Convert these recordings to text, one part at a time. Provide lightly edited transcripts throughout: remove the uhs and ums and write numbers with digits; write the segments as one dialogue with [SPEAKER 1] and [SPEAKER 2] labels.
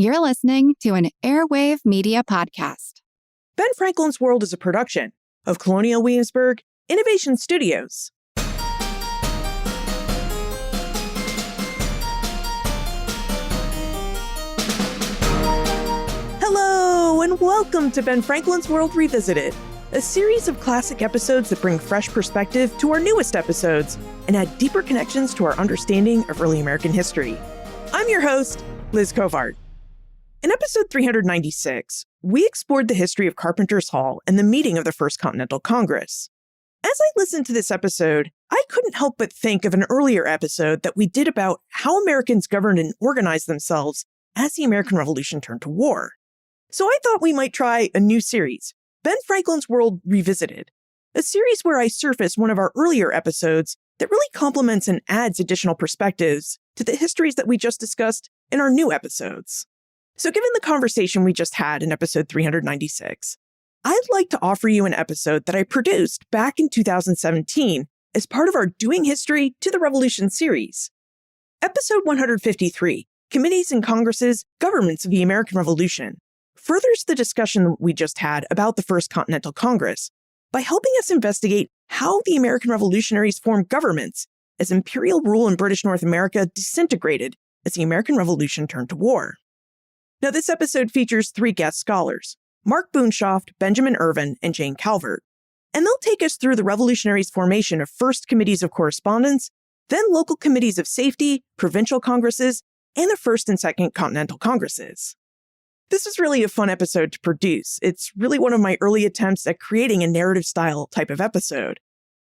[SPEAKER 1] You're listening to an Airwave Media Podcast.
[SPEAKER 2] Ben Franklin's World is a production of Colonial Williamsburg Innovation Studios. Hello, and welcome to Ben Franklin's World Revisited, a series of classic episodes that bring fresh perspective to our newest episodes and add deeper connections to our understanding of early American history. I'm your host, Liz Covart. In episode 396, we explored the history of Carpenter's Hall and the meeting of the First Continental Congress. As I listened to this episode, I couldn't help but think of an earlier episode that we did about how Americans governed and organized themselves as the American Revolution turned to war. So I thought we might try a new series, Ben Franklin's World Revisited, a series where I surface one of our earlier episodes that really complements and adds additional perspectives to the histories that we just discussed in our new episodes. So given the conversation we just had in episode 396, I'd like to offer you an episode that I produced back in 2017 as part of our Doing History to the Revolution series. Episode 153, Committees and Congresses, Governments of the American Revolution, furthers the discussion we just had about the First Continental Congress by helping us investigate how the American revolutionaries formed governments as imperial rule in British North America disintegrated as the American Revolution turned to war. Now, this episode features three guest scholars, Mark Boonshoft, Benjamin Irvin, and Jane Calvert, and they'll take us through the revolutionaries' formation of first committees of correspondence, then local committees of safety, provincial congresses, and the First and Second Continental Congresses. This is really a fun episode to produce. It's really one of my early attempts at creating a narrative-style type of episode.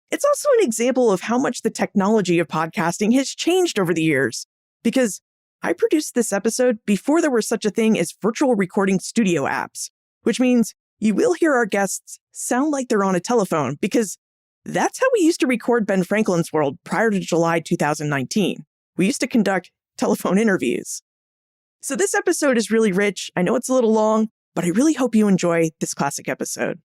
[SPEAKER 2] It's also an example of how much the technology of podcasting has changed over the years, because I produced this episode before there was such a thing as virtual recording studio apps, which means you will hear our guests sound like they're on a telephone, because that's how we used to record Ben Franklin's World prior to July 2019. We used to conduct telephone interviews. So this episode is really rich. I know it's a little long, but I really hope you enjoy this classic episode.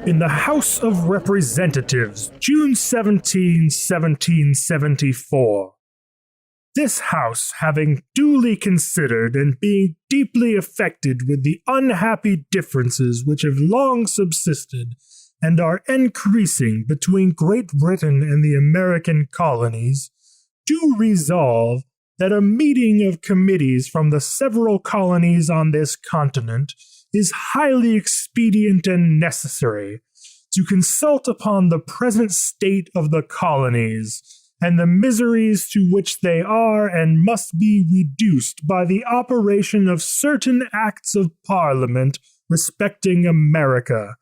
[SPEAKER 3] In the House of Representatives, June 17, 1774. This House, having duly considered and being deeply affected with the unhappy differences which have long subsisted and are increasing between Great Britain and the American colonies, do resolve that a meeting of committees from the several colonies on this continent is highly expedient and necessary to consult upon the present state of the colonies and the miseries to which they are and must be reduced by the operation of certain acts of Parliament respecting America,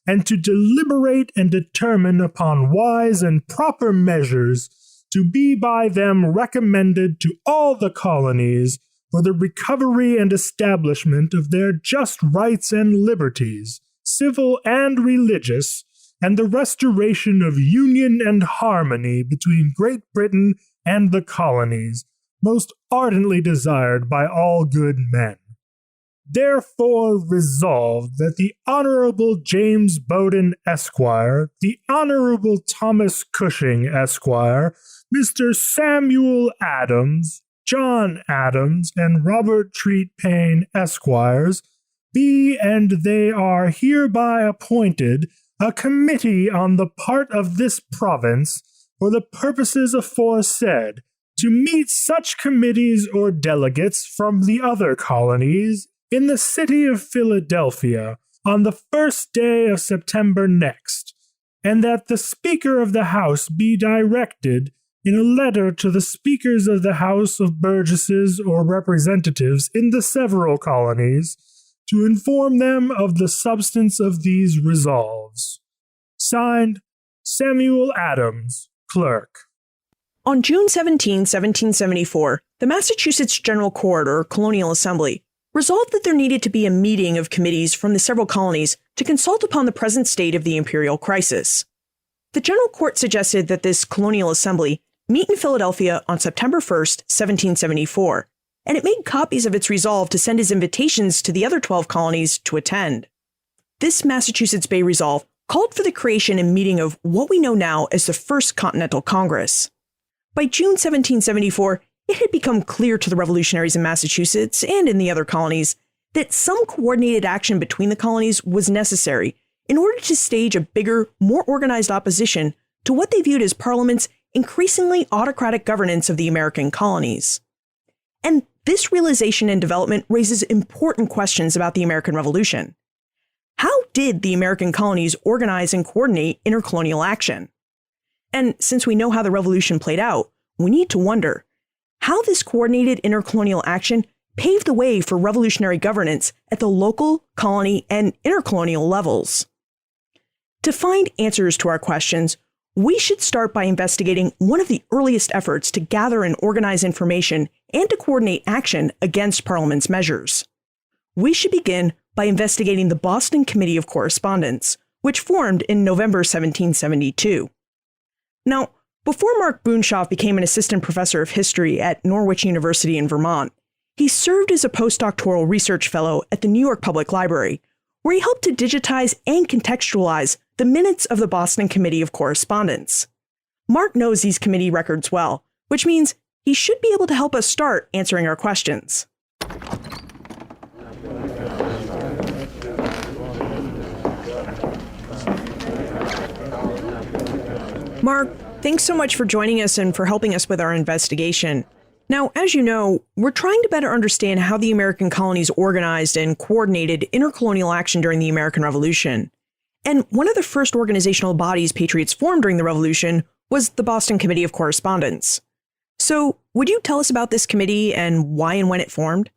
[SPEAKER 3] and to deliberate and determine upon wise and proper measures to be by them recommended to all the colonies for the recovery and establishment of their just rights and liberties, civil and religious, and the restoration of union and harmony between Great Britain and the colonies, most ardently desired by all good men. Therefore resolved that the Honorable James Bowdoin, Esquire, the Honorable Thomas Cushing, Esquire, Mr. Samuel Adams, John Adams, and Robert Treat Payne, Esquires, be and they are hereby appointed a committee on the part of this province for the purposes aforesaid, to meet such committees or delegates from the other colonies in the city of Philadelphia on the 1st day of September next, and that the Speaker of the House be directed in a letter to the Speakers of the House of Burgesses or Representatives in the several colonies, to inform them of the substance of these resolves. Signed, Samuel Adams, Clerk.
[SPEAKER 2] On June 17, 1774, the Massachusetts General Court, or Colonial Assembly, resolved that there needed to be a meeting of committees from the several colonies to consult upon the present state of the imperial crisis. The General Court suggested that this Colonial Assembly meet in Philadelphia on September 1st, 1774, and it made copies of its resolve to send as invitations to the other 12 colonies to attend. This Massachusetts Bay Resolve called for the creation and meeting of what we know now as the First Continental Congress. By June 1774, it had become clear to the revolutionaries in Massachusetts and in the other colonies that some coordinated action between the colonies was necessary in order to stage a bigger, more organized opposition to what they viewed as Parliament's increasingly autocratic governance of the American colonies. And this realization and development raises important questions about the American Revolution. How did the American colonies organize and coordinate intercolonial action? And since we know how the revolution played out, we need to wonder how this coordinated intercolonial action paved the way for revolutionary governance at the local, colony, and intercolonial levels. To find answers to our questions, we should start by investigating one of the earliest efforts to gather and organize information and to coordinate action against Parliament's measures. We should begin by investigating the Boston Committee of Correspondence, which formed in November 1772. Now, before Mark Boonshoff became an assistant professor of history at Norwich University in Vermont, he served as a postdoctoral research fellow at the New York Public Library, where he helped to digitize and contextualize the minutes of the Boston Committee of Correspondence. Mark knows these committee records well, which means he should be able to help us start answering our questions. Mark, thanks so much for joining us and for helping us with our investigation. Now, as you know, we're trying to better understand how the American colonies organized and coordinated intercolonial action during the American Revolution. And one of the first organizational bodies patriots formed during the Revolution was the Boston Committee of Correspondence. So, would you tell us about this committee and why and when it formed?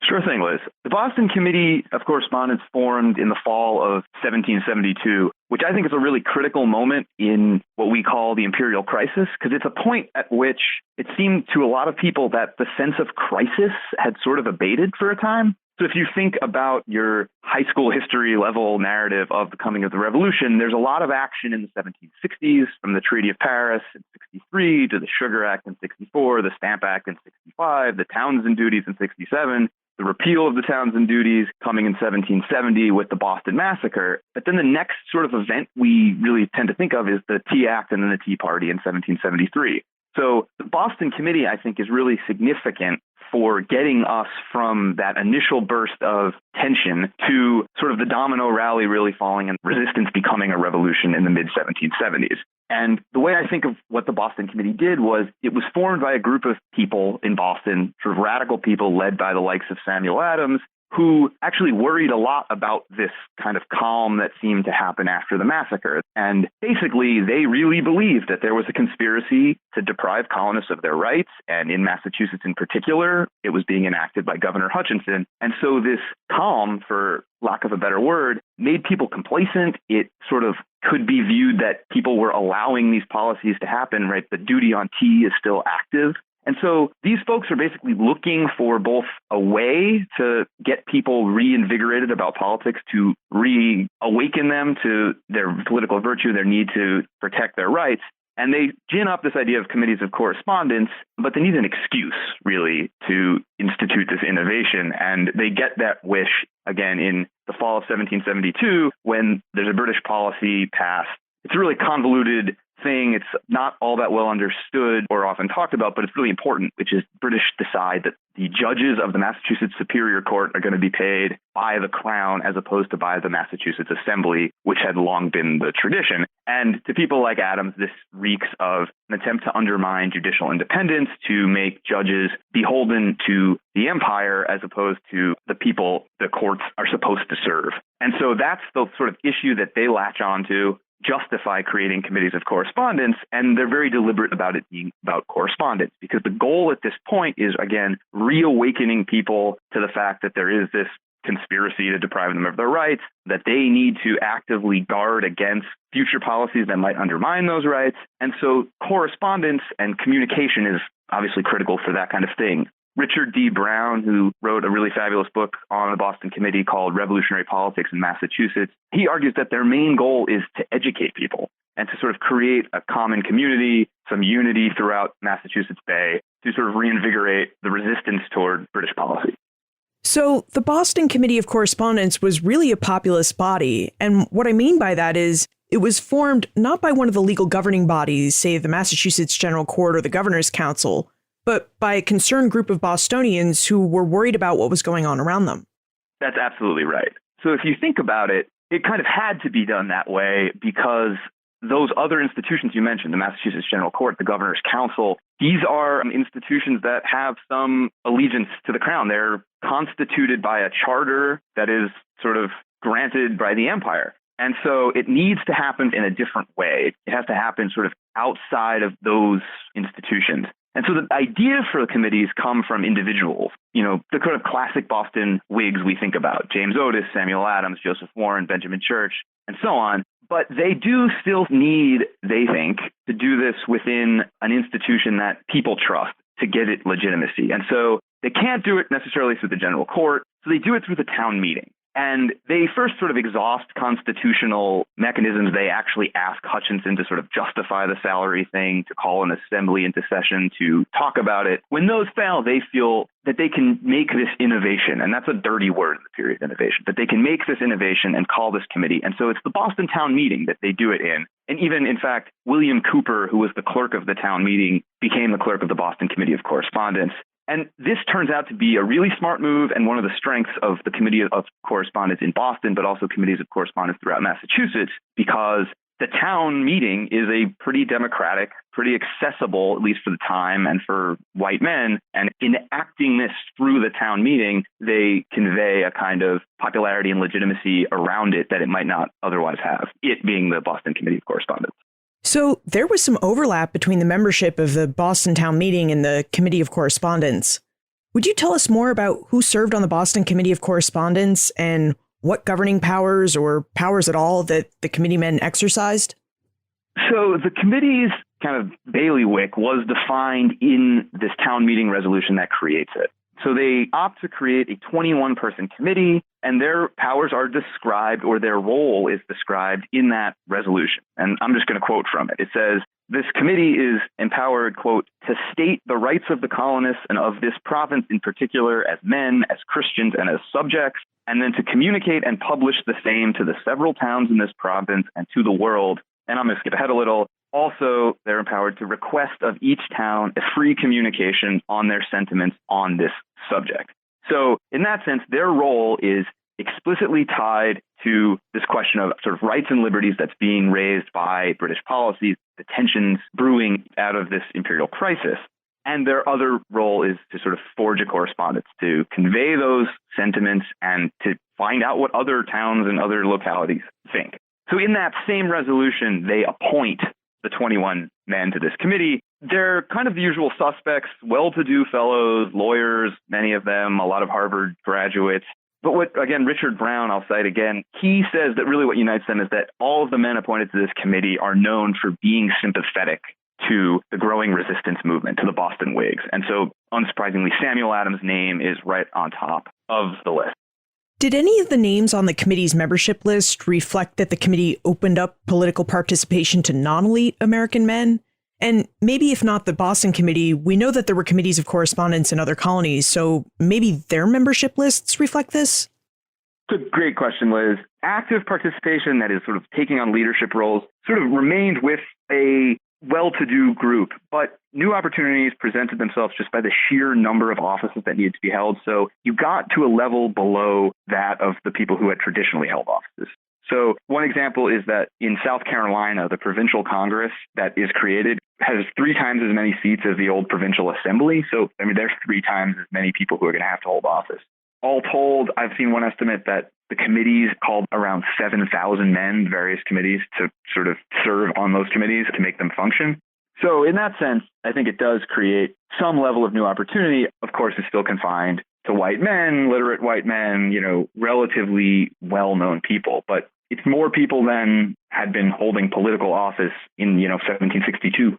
[SPEAKER 4] Sure thing, Liz. The Boston Committee of Correspondence formed in the fall of 1772, which I think is a really critical moment in what we call the imperial crisis, because it's a point at which it seemed to a lot of people that the sense of crisis had sort of abated for a time. So if you think about your high school history level narrative of the coming of the revolution, there's a lot of action in the 1760s, from the Treaty of Paris in 63 to the Sugar Act in 64, the Stamp Act in 65, the Townsend Duties in 67, the repeal of the Townsend Duties coming in 1770 with the Boston Massacre. But then the next sort of event we really tend to think of is the Tea Act and then the Tea Party in 1773. So the Boston Committee, I think, is really significant for getting us from that initial burst of tension to sort of the domino rally really falling and resistance becoming a revolution in the mid-1770s. And the way I think of what the Boston Committee did was it was formed by a group of people in Boston, sort of radical people led by the likes of Samuel Adams, who actually worried a lot about this kind of calm that seemed to happen after the massacre. And basically, they really believed that there was a conspiracy to deprive colonists of their rights. And in Massachusetts in particular, it was being enacted by Governor Hutchinson. And so this calm, for lack of a better word, made people complacent. It sort of could be viewed that people were allowing these policies to happen, right? The duty on tea is still active. And so these folks are basically looking for both a way to get people reinvigorated about politics, to reawaken them to their political virtue, their need to protect their rights. And they gin up this idea of committees of correspondence, but they need an excuse, really, to institute this innovation. And they get that wish, again, in the fall of 1772, when there's a British policy passed. It's a really convoluted thing. It's not all that well understood or often talked about, but it's really important, which is British decide that the judges of the Massachusetts Superior Court are going to be paid by the Crown as opposed to by the Massachusetts Assembly, which had long been the tradition. And to people like Adams, this reeks of an attempt to undermine judicial independence, to make judges beholden to the empire as opposed to the people the courts are supposed to serve. And so that's the sort of issue that they latch on to, justify creating committees of correspondence, and they're very deliberate about it being about correspondence, because the goal at this point is, again, reawakening people to the fact that there is this conspiracy to deprive them of their rights, that they need to actively guard against future policies that might undermine those rights. And so correspondence and communication is obviously critical for that kind of thing. Richard D. Brown, who wrote a really fabulous book on the Boston Committee called Revolutionary Politics in Massachusetts, he argues that their main goal is to educate people and to sort of create a common community, some unity throughout Massachusetts Bay to sort of reinvigorate the resistance toward British policy.
[SPEAKER 2] So the Boston Committee of Correspondence was really a populist body. And what I mean by that is it was formed not by one of the legal governing bodies, say the Massachusetts General Court or the Governor's Council, but by a concerned group of Bostonians who were worried about what was going on around them.
[SPEAKER 4] That's absolutely right. So if you think about it, it kind of had to be done that way because those other institutions you mentioned, the Massachusetts General Court, the Governor's Council, these are institutions that have some allegiance to the crown. They're constituted by a charter that is sort of granted by the empire. And so it needs to happen in a different way. It has to happen sort of outside of those institutions. And so the ideas for the committees come from individuals, the kind of classic Boston Whigs we think about, James Otis, Samuel Adams, Joseph Warren, Benjamin Church, and so on. But they do still need, they think, to do this within an institution that people trust to get it legitimacy. And so they can't do it necessarily through the general court, so they do it through the town meeting. And they first sort of exhaust constitutional mechanisms. They actually ask Hutchinson to sort of justify the salary thing, to call an assembly into session, to talk about it. When those fail, they feel that they can make this innovation, and that's a dirty word in the period, innovation, but they can make this innovation and call this committee. And so it's the Boston town meeting that they do it in. And even, in fact, William Cooper, who was the clerk of the town meeting, became the clerk of the Boston Committee of Correspondence. And this turns out to be a really smart move and one of the strengths of the Committee of Correspondence in Boston, but also committees of correspondence throughout Massachusetts, because the town meeting is a pretty democratic, pretty accessible, at least for the time and for white men. And in acting this through the town meeting, they convey a kind of popularity and legitimacy around it that it might not otherwise have, it being the Boston Committee of Correspondence.
[SPEAKER 2] So there was some overlap between the membership of the Boston Town Meeting and the Committee of Correspondence. Would you tell us more about who served on the Boston Committee of Correspondence and what governing powers or powers at all that the committeemen exercised? So
[SPEAKER 4] the committee's kind of bailiwick was defined in this town meeting resolution that creates it. So they opt to create a 21-person committee, and their powers are described, or their role is described in that resolution. And I'm just going to quote from it. It says, this committee is empowered, quote, to state the rights of the colonists and of this province in particular as men, as Christians, and as subjects, and then to communicate and publish the same to the several towns in this province and to the world. And I'm going to skip ahead a little. Also, they're empowered to request of each town a free communication on their sentiments on this subject. So in that sense, their role is explicitly tied to this question of sort of rights and liberties that's being raised by British policies, the tensions brewing out of this imperial crisis. And their other role is to sort of forge a correspondence, to convey those sentiments and to find out what other towns and other localities think. So in that same resolution, they appoint the 21 men to this committee. They're kind of the usual suspects, well-to-do fellows, lawyers, many of them, a lot of Harvard graduates. But what, again, Richard Brown, I'll cite again, he says that really what unites them is that all of the men appointed to this committee are known for being sympathetic to the growing resistance movement, to the Boston Whigs. And so, unsurprisingly, Samuel Adams' name is right on top of the list. Did any of the names on the committee's membership list reflect that the committee opened up political participation to non-elite American men? And maybe if not the Boston Committee, we know that there were committees of correspondence in other colonies, so maybe their membership lists reflect this? It's a great question, Liz. Active participation, that is sort of taking on leadership roles, sort of remained with a well-to-do group, but new opportunities presented themselves just by the sheer number of offices that needed to be held. So you got to a level below that of the people who had traditionally held offices. So one example is that in South Carolina, the provincial Congress that is created has 3 times as many seats as the old provincial assembly. So, there's 3 times as many people who are going to have to hold office. All told, I've seen one estimate that the committees called around 7,000 men, various committees, to sort of serve on those committees to make them function. So in that sense, I think it does create some level of new opportunity. Of course, it's still confined to white men, literate white men, relatively well-known people. But it's more people than had been holding political office in, 1762.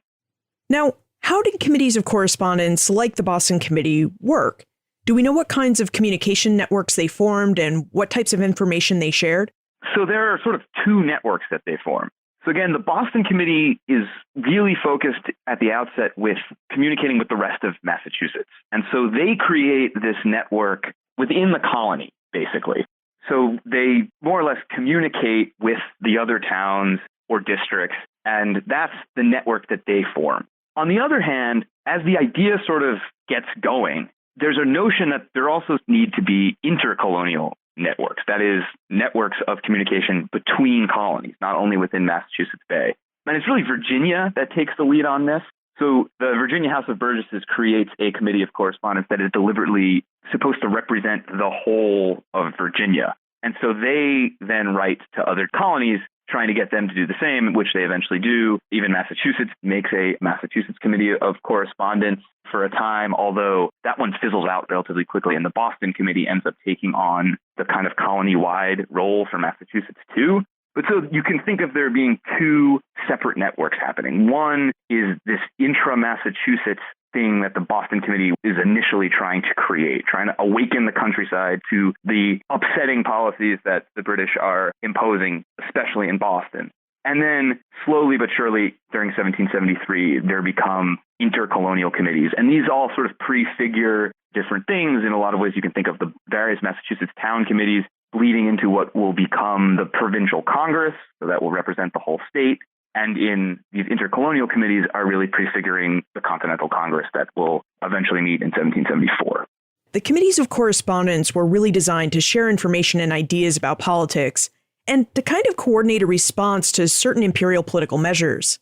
[SPEAKER 4] Now,
[SPEAKER 2] How did committees of correspondence like the Boston Committee work? Do we know what kinds of communication networks they formed and what types of information they shared?
[SPEAKER 4] So there are sort of two networks that they form. So again, the Boston Committee is really focused at the outset with communicating with the rest of Massachusetts. And so they create this network within the colony, basically. So they more or less communicate with the other towns or districts, and that's the network that they form. On the other hand, as the idea sort of gets going, there's a notion that there also need to be intercolonial networks, that is, networks of communication between colonies, not only within Massachusetts Bay. And it's really Virginia that takes the lead on this. So the Virginia House of Burgesses creates a committee of correspondence that is deliberately supposed to represent the whole of Virginia. And so they then write to other colonies trying to get them to do the same, which they eventually do. Even Massachusetts makes a Massachusetts Committee of Correspondence for a time, although that one fizzles out relatively quickly, and the Boston Committee ends up taking on the kind of colony-wide role for Massachusetts too. But so you can think of there being two separate networks happening. One is this intra-Massachusetts thing that the Boston Committee is initially trying to create, trying to awaken the countryside to the upsetting policies that the British are imposing, especially in Boston. And then slowly but surely during 1773, there become intercolonial committees. And these all sort of prefigure different things. In a lot of ways, you can think of the various Massachusetts town committees bleeding into what will become the provincial Congress, so that will represent the whole state. And in these intercolonial committees are really prefiguring the Continental Congress that will eventually meet in 1774.
[SPEAKER 2] The committees of correspondence were really designed to share information and ideas about politics and to kind of coordinate a response to certain imperial political measures.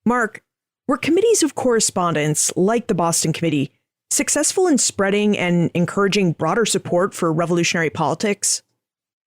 [SPEAKER 2] Mark, were committees of correspondence like the Boston Committee successful in spreading and encouraging broader support for revolutionary politics?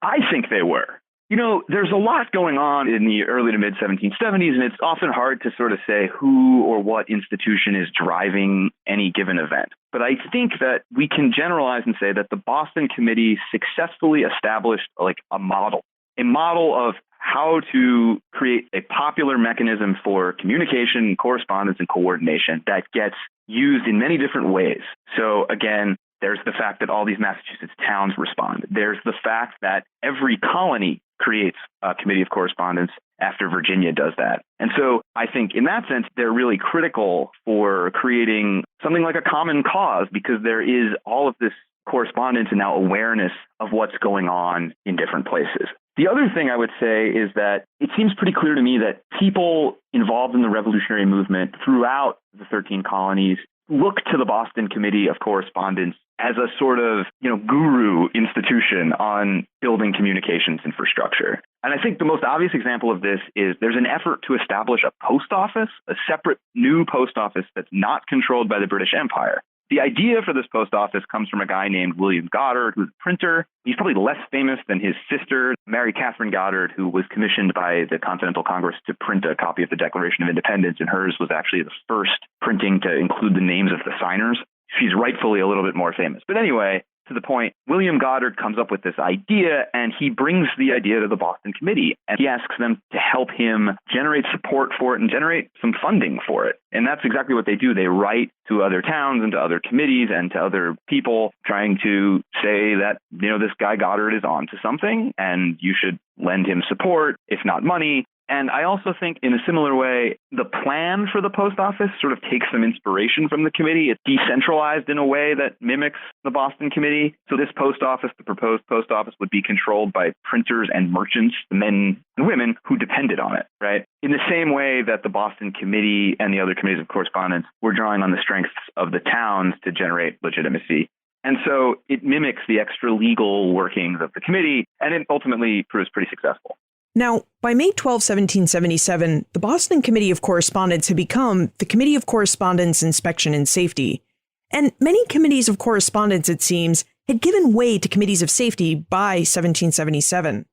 [SPEAKER 4] I think they were. You know, there's a lot going on in the early to mid 1770s, and it's often hard to sort of say who or what institution is driving any given event. But I think that we can generalize and say that the Boston Committee successfully established a model of how to create a popular mechanism for communication, correspondence, and coordination that gets used in many different ways. So again, there's the fact that all these Massachusetts towns respond. There's the fact that every colony creates a committee of correspondence after Virginia does that. And so I think in that sense, they're really critical for creating something like a common cause, because there is all of this correspondence and now awareness of what's going on in different places. The other thing I would say is that it seems pretty clear to me that people involved in the revolutionary movement throughout the 13 colonies look to the Boston Committee of Correspondence as a sort of, guru institution on building communications infrastructure. And I think the most obvious example of this is there's an effort to establish a post office, a separate new post office that's not controlled by the British Empire. The idea for this post office comes from a guy named William Goddard, who's a printer. He's probably less famous than his sister, Mary Catherine Goddard, who was commissioned by the Continental Congress to print a copy of the Declaration of Independence, and hers was actually the first printing to include the names of the signers. She's rightfully a little bit more famous. But anyway, to the point, William Goddard comes up with this idea, and he brings the idea to the Boston Committee, and he asks them to help him generate support for it and generate some funding for it. And that's exactly what they do. They write to other towns and to other committees and to other people trying to say that, this guy Goddard is on to something, and you should lend him support, if not money. And I also think in a similar way, the plan for the post office sort of takes some inspiration from the committee. It's decentralized in a way that mimics the Boston Committee. So this post office, the proposed post office, would be controlled by printers and merchants, the men and women who depended on it, right? In the same way that the Boston Committee and the other committees of correspondence were drawing on the strengths of the towns to generate legitimacy. And so it mimics the extra legal workings of the committee, and it ultimately proves pretty successful.
[SPEAKER 2] Now, by May 12, 1777, the Boston Committee of Correspondence had become the Committee of Correspondence, Inspection, and Safety. And many committees of correspondence, it seems, had given way to committees of safety by 1777.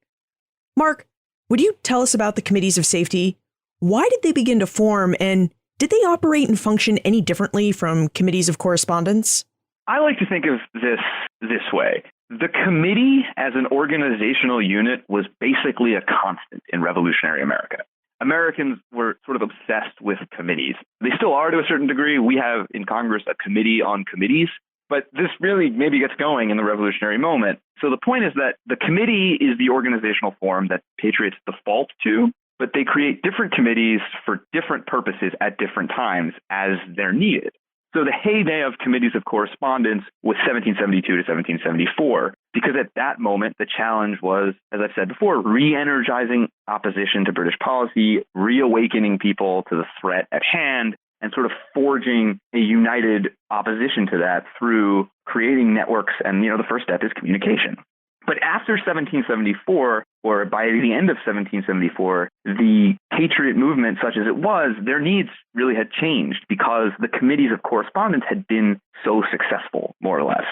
[SPEAKER 2] Mark, would you tell us about the committees of safety? Why did they begin to form, and did they operate and function any differently from committees of correspondence?
[SPEAKER 4] I like to think of this way. The committee as an organizational unit was basically a constant in revolutionary America. Americans were sort of obsessed with committees. They still are to a certain degree. We have in Congress a committee on committees, but this really maybe gets going in the revolutionary moment. So the point is that the committee is the organizational form that patriots default to, but they create different committees for different purposes at different times as they're needed. So the heyday of committees of correspondence was 1772 to 1774, because at that moment, the challenge was, as I've said before, re-energizing opposition to British policy, reawakening people to the threat at hand, and sort of forging a united opposition to that through creating networks. And, the first step is communication. But after 1774, or by the end of 1774, the patriot movement, such as it was, their needs really had changed because the committees of correspondence had been so successful, more or less.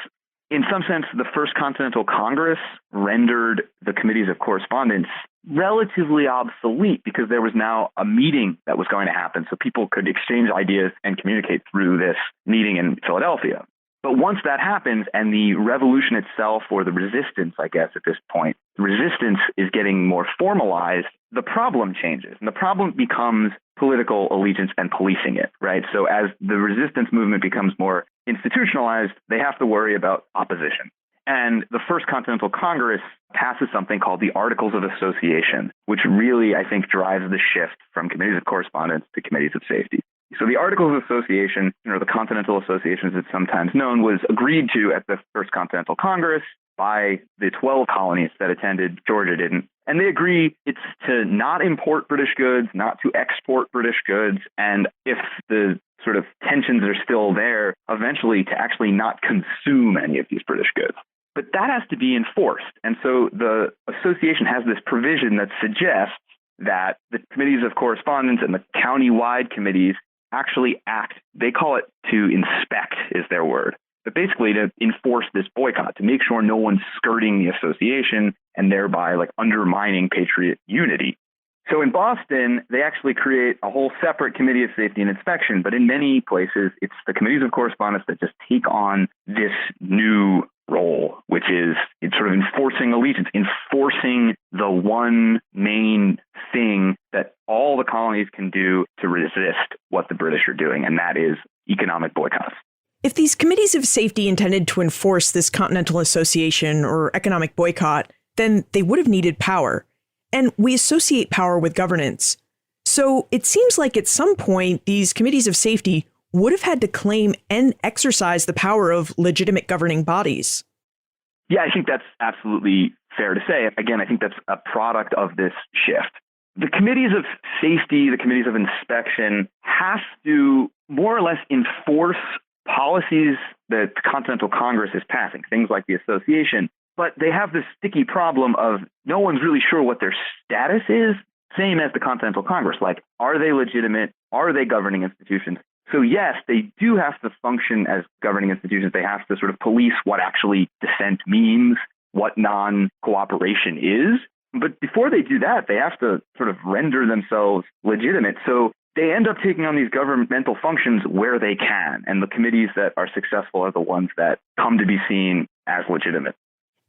[SPEAKER 4] In some sense, the First Continental Congress rendered the committees of correspondence relatively obsolete because there was now a meeting that was going to happen, so people could exchange ideas and communicate through this meeting in Philadelphia. But once that happens and the revolution itself, or the resistance, I guess, at this point, the resistance is getting more formalized, the problem changes. And the problem becomes political allegiance and policing it, right? So as the resistance movement becomes more institutionalized, they have to worry about opposition. And the First Continental Congress passes something called the Articles of Association, which really, I think, drives the shift from committees of correspondence to committees of safety. So the Articles of Association, the Continental Association as it's sometimes known, was agreed to at the First Continental Congress by the 12 colonies that attended. Georgia didn't. And they agree it's to not import British goods, not to export British goods, and if the sort of tensions are still there, eventually to actually not consume any of these British goods. But that has to be enforced. And so the association has this provision that suggests that the committees of correspondence and the county-wide committees actually act, they call it to inspect is their word, but basically to enforce this boycott, to make sure no one's skirting the association and thereby undermining patriot unity. So in Boston, they actually create a whole separate committee of safety and inspection, but in many places, it's the committees of correspondence that just take on this new role, which is it's sort of enforcing allegiance, enforcing the one main thing that all the colonies can do to resist what the British are doing, and that is economic boycotts.
[SPEAKER 2] If these committees of safety intended to enforce this Continental Association or economic boycott, then they would have needed power. And we associate power with governance. So it seems like at some point, these committees of safety would have had to claim and exercise the power of legitimate governing bodies.
[SPEAKER 4] Yeah, I think that's absolutely fair to say. Again, I think that's a product of this shift. The committees of safety, the committees of inspection have to more or less enforce policies that the Continental Congress is passing, things like the association. But they have this sticky problem of no one's really sure what their status is, same as the Continental Congress. Are they legitimate? Are they governing institutions? So yes, they do have to function as governing institutions. They have to sort of police what actually dissent means, what non-cooperation is. But before they do that, they have to sort of render themselves legitimate. So they end up taking on these governmental functions where they can. And the committees that are successful are the ones that come to be seen as legitimate.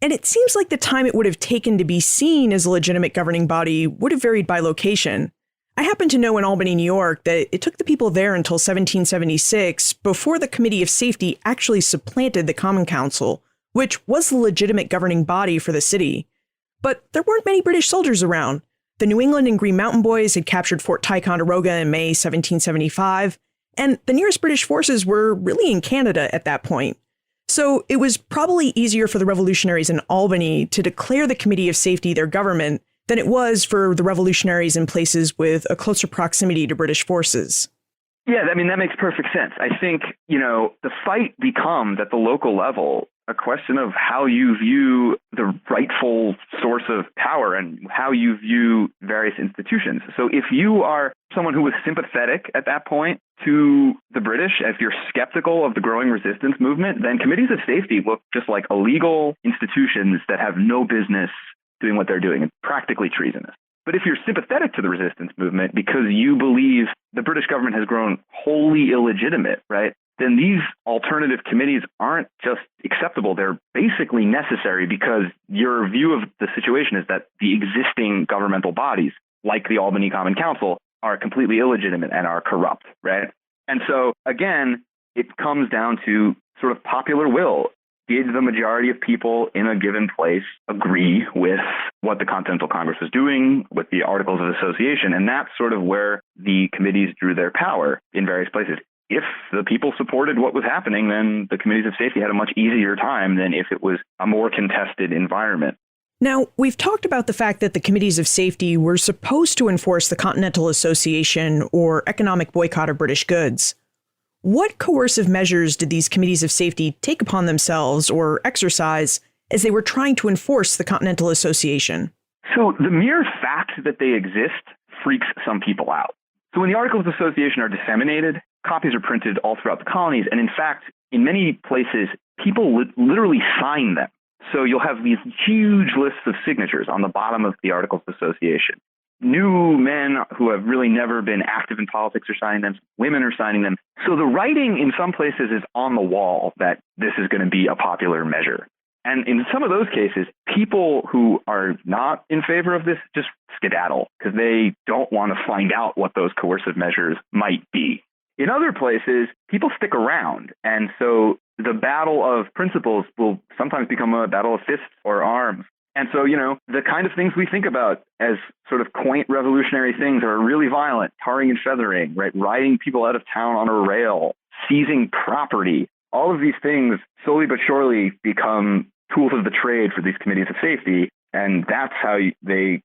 [SPEAKER 2] And it seems like the time it would have taken to be seen as a legitimate governing body would have varied by location. I happen to know in Albany, New York, that it took the people there until 1776 before the Committee of Safety actually supplanted the Common Council, which was the legitimate governing body for the city. But there weren't many British soldiers around. The New England and Green Mountain Boys had captured Fort Ticonderoga in May 1775, and the nearest British forces were really in Canada at that point. So it was probably easier for the revolutionaries in Albany to declare the Committee of Safety their government than it was for the revolutionaries in places with a closer proximity to British forces.
[SPEAKER 4] Yeah, I mean, that makes perfect sense. I think, the fight becomes at the local level a question of how you view the rightful source of power and how you view various institutions. So if you are someone who was sympathetic at that point to the British, if you're skeptical of the growing resistance movement, then committees of safety look just like illegal institutions that have no business doing what they're doing and practically treasonous. But if you're sympathetic to the resistance movement because you believe the British government has grown wholly illegitimate, right, then these alternative committees aren't just acceptable. They're basically necessary because your view of the situation is that the existing governmental bodies like the Albany Common Council, are completely illegitimate and are corrupt, right? And so, again, it comes down to sort of popular will. Did the majority of people in a given place agree with what the Continental Congress was doing, with the Articles of Association? And that's sort of where the committees drew their power in various places. If the people supported what was happening, then the committees of safety had a much easier time than if it was a more contested environment.
[SPEAKER 2] Now, we've talked about the fact that the committees of safety were supposed to enforce the Continental Association or economic boycott of British goods. What coercive measures did these committees of safety take upon themselves or exercise as they were trying to enforce the Continental Association?
[SPEAKER 4] So the mere fact that they exist freaks some people out. So when the Articles of Association are disseminated, copies are printed all throughout the colonies. And in fact, in many places, people literally sign them. So you'll have these huge lists of signatures on the bottom of the Articles of Association. New men who have really never been active in politics are signing them. Women are signing them. So the writing in some places is on the wall that this is going to be a popular measure. And in some of those cases, people who are not in favor of this just skedaddle because they don't want to find out what those coercive measures might be. In other places, people stick around. And so the battle of principles will sometimes become a battle of fists or arms. And so, the kind of things we think about as sort of quaint revolutionary things are really violent, tarring and feathering, right? Riding people out of town on a rail, seizing property. All of these things slowly but surely become tools of the trade for these committees of safety. And that's how they,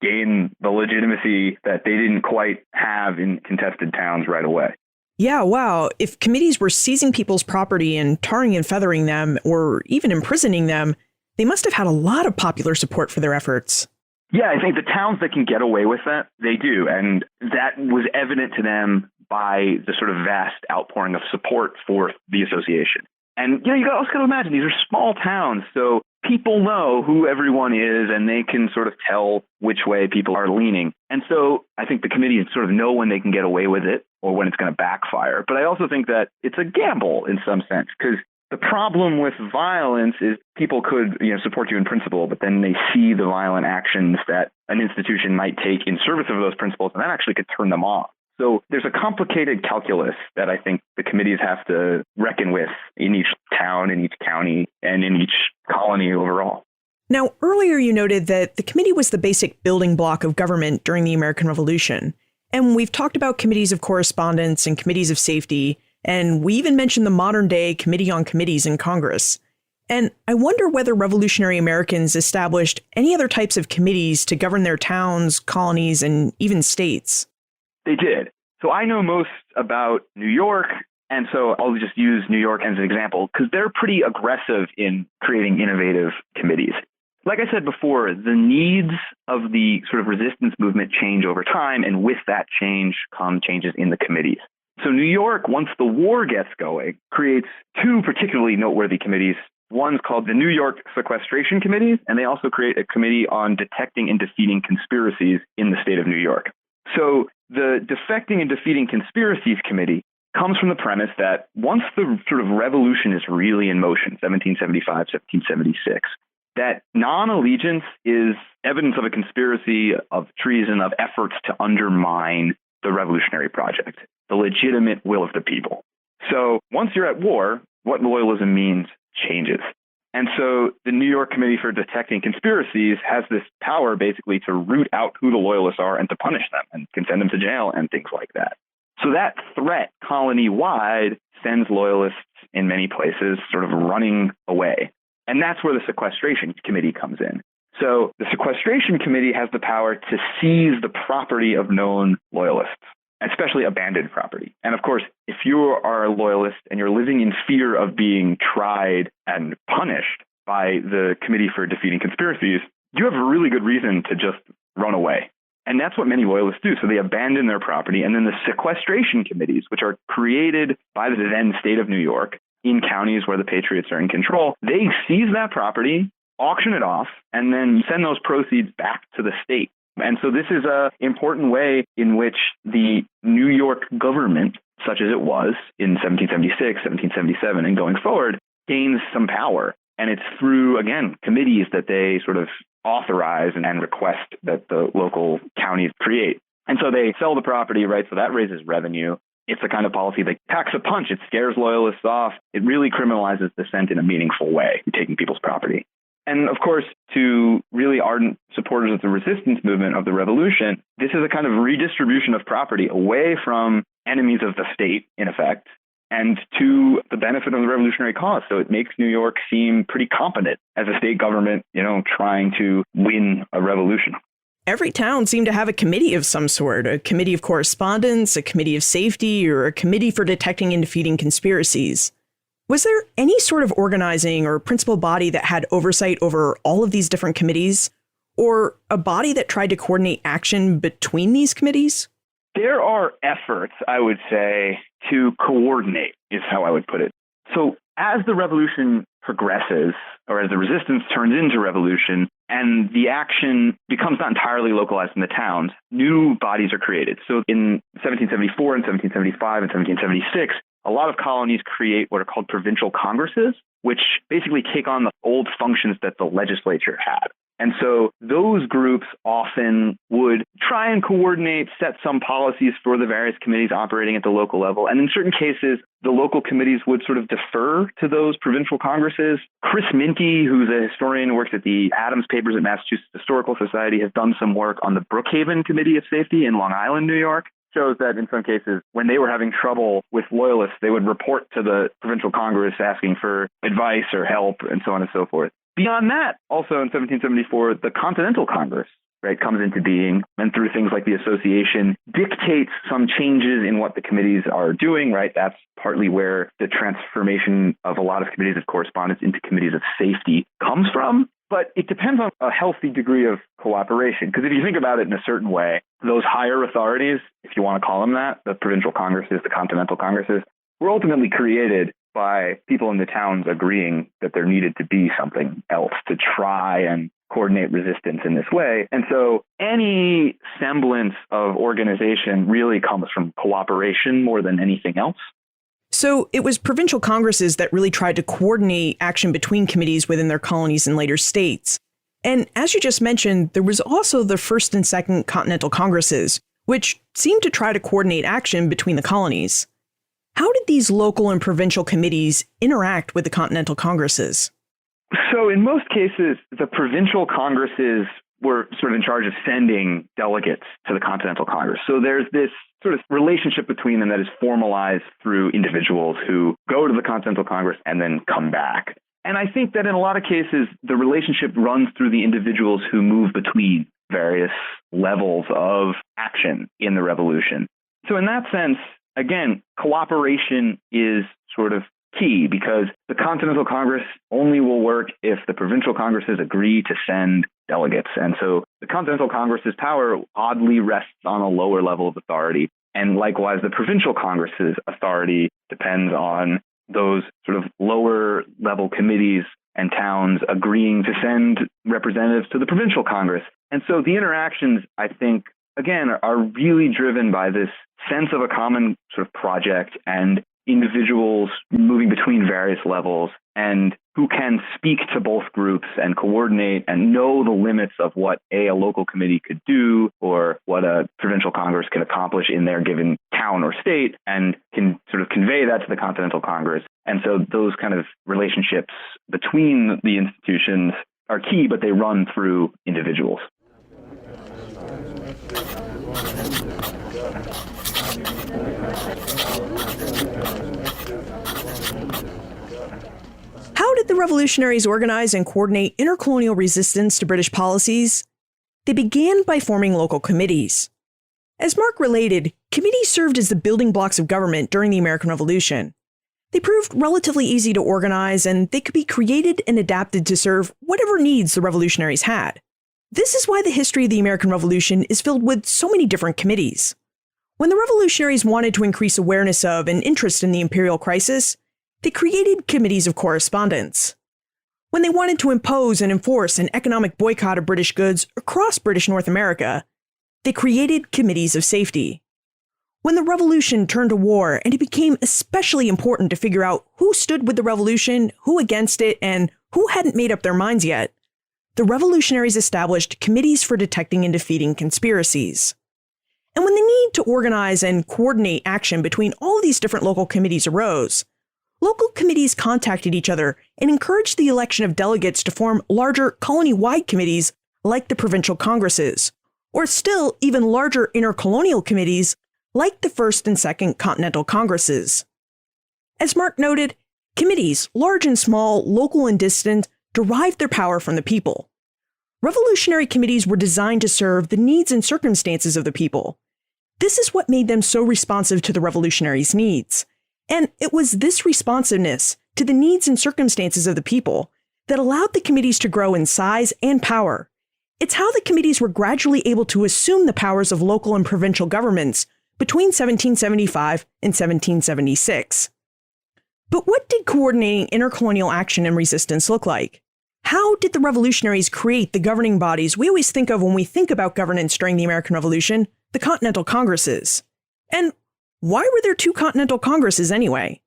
[SPEAKER 4] gain the legitimacy that they didn't quite have in contested towns right away.
[SPEAKER 2] Yeah, wow. If committees were seizing people's property and tarring and feathering them or even imprisoning them, they must have had a lot of popular support for their efforts.
[SPEAKER 4] Yeah, I think the towns that can get away with that, they do. And that was evident to them by the sort of vast outpouring of support for the association. And, you also got to imagine these are small towns. So people know who everyone is and they can sort of tell which way people are leaning. And so I think the committees sort of know when they can get away with it or when it's going to backfire. But I also think that it's a gamble in some sense because the problem with violence is people could, support you in principle, but then they see the violent actions that an institution might take in service of those principles, and that actually could turn them off. So there's a complicated calculus that I think the committees have to reckon with in each town, in each county, and in each colony overall.
[SPEAKER 2] Now, earlier you noted that the committee was the basic building block of government during the American Revolution. And we've talked about committees of correspondence and committees of safety. And we even mentioned the modern day Committee on Committees in Congress. And I wonder whether revolutionary Americans established any other types of committees to govern their towns, colonies, and even states.
[SPEAKER 4] They did. So I know most about New York. And so I'll just use New York as an example because they're pretty aggressive in creating innovative committees. Like I said before, the needs of the sort of resistance movement change over time. And with that change come changes in the committees. So New York, once the war gets going, creates two particularly noteworthy committees. One's called the New York Sequestration Committees, and they also create a committee on detecting and defeating conspiracies in the state of New York. So the Defecting and Defeating Conspiracies Committee comes from the premise that once the sort of revolution is really in motion, 1775, 1776, that non-allegiance is evidence of a conspiracy, of treason, of efforts to undermine the revolutionary project, the legitimate will of the people. So once you're at war, what loyalism means changes. And so the New York Committee for Detecting Conspiracies has this power basically to root out who the loyalists are and to punish them and can send them to jail and things like that. So that threat colony-wide sends loyalists in many places sort of running away. And that's where the Sequestration Committee comes in. So the Sequestration Committee has the power to seize the property of known loyalists, especially abandoned property. And of course, if you are a loyalist and you're living in fear of being tried and punished by the Committee for Defeating Conspiracies, you have a really good reason to just run away. And that's what many loyalists do. So they abandon their property. And then the sequestration committees, which are created by the then state of New York in counties where the Patriots are in control, they seize that property, auction it off, and then send those proceeds back to the state. And so this is an important way in which the New York government, such as it was in 1776, 1777, and going forward, gains some power. And it's through, again, committees that they sort of authorize and request that the local counties create. And so they sell the property, right? So that raises revenue. It's the kind of policy that packs a punch. It scares loyalists off. It really criminalizes dissent in a meaningful way, taking people's property. And of course, to really ardent supporters of the resistance movement of the revolution, this is a kind of redistribution of property away from enemies of the state, in effect, and to the benefit of the revolutionary cause. So it makes New York seem pretty competent as a state government, trying to win a revolution.
[SPEAKER 2] Every town seemed to have a committee of some sort, a committee of correspondence, a committee of safety, or a committee for detecting and defeating conspiracies. Was there any sort of organizing or principal body that had oversight over all of these different committees, or a body that tried to coordinate action between these committees?
[SPEAKER 4] There are efforts, I would say, to coordinate, is how I would put it. So as the revolution progresses, or as the resistance turns into revolution, and the action becomes not entirely localized in the towns, new bodies are created. So in 1774 and 1775 and 1776, a lot of colonies create what are called provincial congresses, which basically take on the old functions that the legislature had. And so those groups often would try and coordinate, set some policies for the various committees operating at the local level. And in certain cases, the local committees would sort of defer to those provincial congresses. Chris Minty, who's a historian who works at the Adams Papers at Massachusetts Historical Society, has done some work on the Brookhaven Committee of Safety in Long Island, New York. Shows that in some cases, when they were having trouble with loyalists, they would report to the provincial congress asking for advice or help and so on and so forth. Beyond that, also in 1774, the Continental Congress, right, comes into being, and through things like the association, dictates some changes in what the committees are doing, right? That's partly where the transformation of a lot of committees of correspondence into committees of safety comes from. But it depends on a healthy degree of cooperation. Because if you think about it in a certain way, those higher authorities, if you want to call them that, the provincial congresses, the continental congresses, were ultimately created by people in the towns agreeing that there needed to be something else to try and coordinate resistance in this way. And so any semblance of organization really comes from cooperation more than anything else.
[SPEAKER 2] So it was provincial congresses that really tried to coordinate action between committees within their colonies and later states. And as you just mentioned, there was also the first and second continental congresses, which seemed to try to coordinate action between the colonies. How did these local and provincial committees interact with the continental congresses?
[SPEAKER 4] So in most cases, the provincial congresses were sort of in charge of sending delegates to the Continental Congress. So there's this sort of relationship between them that is formalized through individuals who go to the Continental Congress and then come back. And I think that in a lot of cases, the relationship runs through the individuals who move between various levels of action in the revolution. So in that sense, again, cooperation is sort of key because the Continental Congress only will work if the provincial congresses agree to send delegates. And so the Continental Congress's power oddly rests on a lower level of authority. And likewise, the provincial Congress's authority depends on those sort of lower level committees and towns agreeing to send representatives to the provincial Congress. And so the interactions, I think, again, are really driven by this sense of a common sort of project and individuals moving between various levels and who can speak to both groups and coordinate and know the limits of what a local committee could do or what a provincial congress could accomplish in their given town or state and can sort of convey that to the Continental Congress. And so those kind of relationships between the institutions are key, but they run through individuals.
[SPEAKER 2] How did the revolutionaries organize and coordinate intercolonial resistance to British policies? They began by forming local committees. As Mark related, committees served as the building blocks of government during the American Revolution. They proved relatively easy to organize, and they could be created and adapted to serve whatever needs the revolutionaries had. This is why the history of the American Revolution is filled with so many different committees. When the revolutionaries wanted to increase awareness of and interest in the imperial crisis, they created committees of correspondence. When they wanted to impose and enforce an economic boycott of British goods across British North America, they created committees of safety. When the revolution turned to war and it became especially important to figure out who stood with the revolution, who against it, and who hadn't made up their minds yet, the revolutionaries established committees for detecting and defeating conspiracies. And when the need to organize and coordinate action between all these different local committees arose, local committees contacted each other and encouraged the election of delegates to form larger colony-wide committees like the provincial congresses, or still even larger intercolonial committees like the First and Second Continental Congresses. As Mark noted, committees, large and small, local and distant, derived their power from the people. Revolutionary committees were designed to serve the needs and circumstances of the people. This is what made them so responsive to the revolutionaries' needs. And it was this responsiveness to the needs and circumstances of the people that allowed the committees to grow in size and power. It's how the committees were gradually able to assume the powers of local and provincial governments between 1775 and 1776. But what did coordinating intercolonial action and resistance look like? How did the revolutionaries create the governing bodies we always think of when we think about governance during the American Revolution, the Continental Congresses? And why were there two Continental Congresses anyway?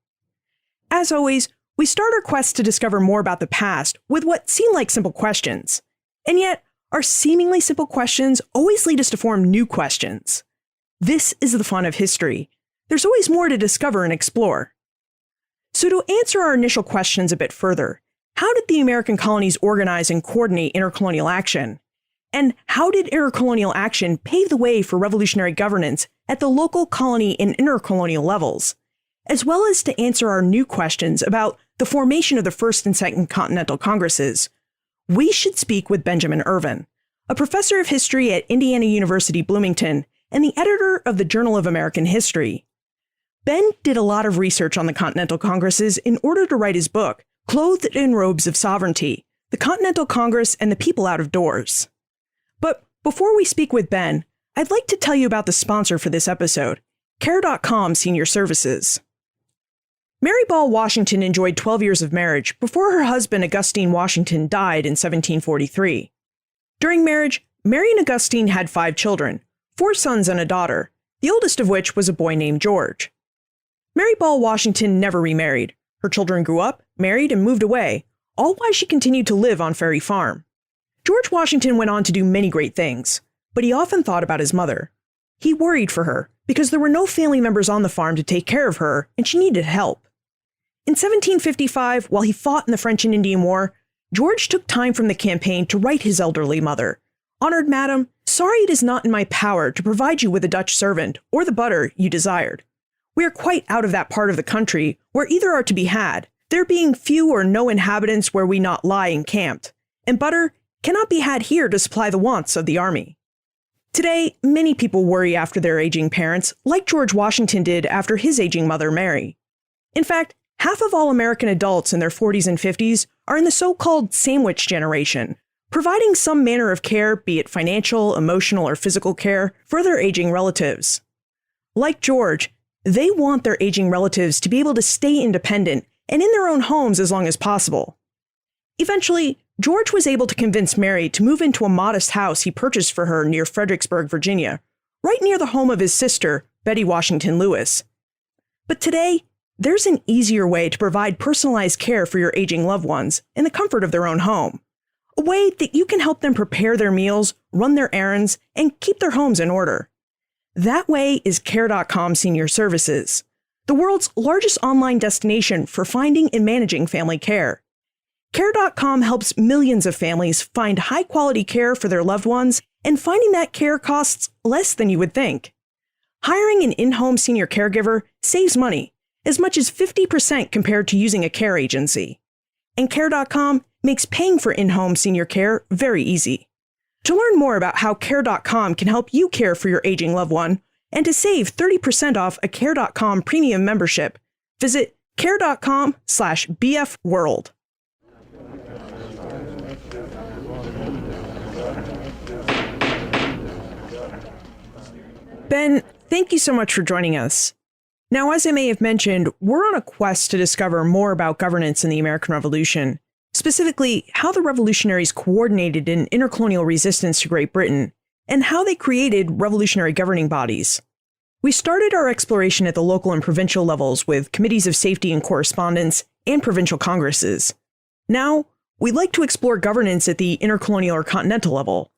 [SPEAKER 2] As always, we start our quest to discover more about the past with what seem like simple questions. And yet, our seemingly simple questions always lead us to form new questions. This is the fun of history. There's always more to discover and explore. So to answer our initial questions a bit further, how did the American colonies organize and coordinate intercolonial action? And how did intercolonial action pave the way for revolutionary governance at the local, colony, and intercolonial levels? As well as to answer our new questions about the formation of the First and Second Continental Congresses, we should speak with Benjamin Irvin, a professor of history at Indiana University Bloomington and the editor of the Journal of American History. Ben did a lot of research on the Continental Congresses in order to write his book, Clothed in Robes of Sovereignty, the Continental Congress and the People Out of Doors. But before we speak with Ben, I'd like to tell you about the sponsor for this episode, Care.com Senior Services. Mary Ball Washington enjoyed 12 years of marriage before her husband Augustine Washington died in 1743. During marriage, Mary and Augustine had 5 children, 4 sons and a daughter, the oldest of which was a boy named George. Mary Ball Washington never remarried. Her children grew up, married, and moved away, all while she continued to live on Ferry Farm. George Washington went on to do many great things, but he often thought about his mother. He worried for her because there were no family members on the farm to take care of her, and she needed help. In 1755, while he fought in the French and Indian War, George took time from the campaign to write his elderly mother. "Honored Madam, sorry it is not in my power to provide you with a Dutch servant or the butter you desired. We are quite out of that part of the country where either are to be had, there being few or no inhabitants where we not lie encamped, and butter cannot be had here to supply the wants of the army." Today, many people worry after their aging parents, like George Washington did after his aging mother, Mary. In fact, half of all American adults in their 40s and 50s are in the so-called sandwich generation, providing some manner of care, be it financial, emotional, or physical care, for their aging relatives. Like George, they want their aging relatives to be able to stay independent and in their own homes as long as possible. Eventually, George was able to convince Mary to move into a modest house he purchased for her near Fredericksburg, Virginia, right near the home of his sister, Betty Washington Lewis. But today, there's an easier way to provide personalized care for your aging loved ones in the comfort of their own home. A way that you can help them prepare their meals, run their errands, and keep their homes in order. That way is Care.com Senior Services, the world's largest online destination for finding and managing family care. Care.com helps millions of families find high-quality care for their loved ones, and finding that care costs less than you would think. Hiring an in-home senior caregiver saves money, as much as 50% compared to using a care agency. And Care.com makes paying for in-home senior care very easy. To learn more about how Care.com can help you care for your aging loved one, and to save 30% off a Care.com premium membership, visit care.com/bfworld. Ben, thank you so much for joining us. Now, as I may have mentioned, we're on a quest to discover more about governance in the American Revolution, specifically how the revolutionaries coordinated in intercolonial resistance to Great Britain, and how they created revolutionary governing bodies. We started our exploration at the local and provincial levels with committees of safety and correspondence and provincial congresses. Now, we like to explore governance at the intercolonial or continental level.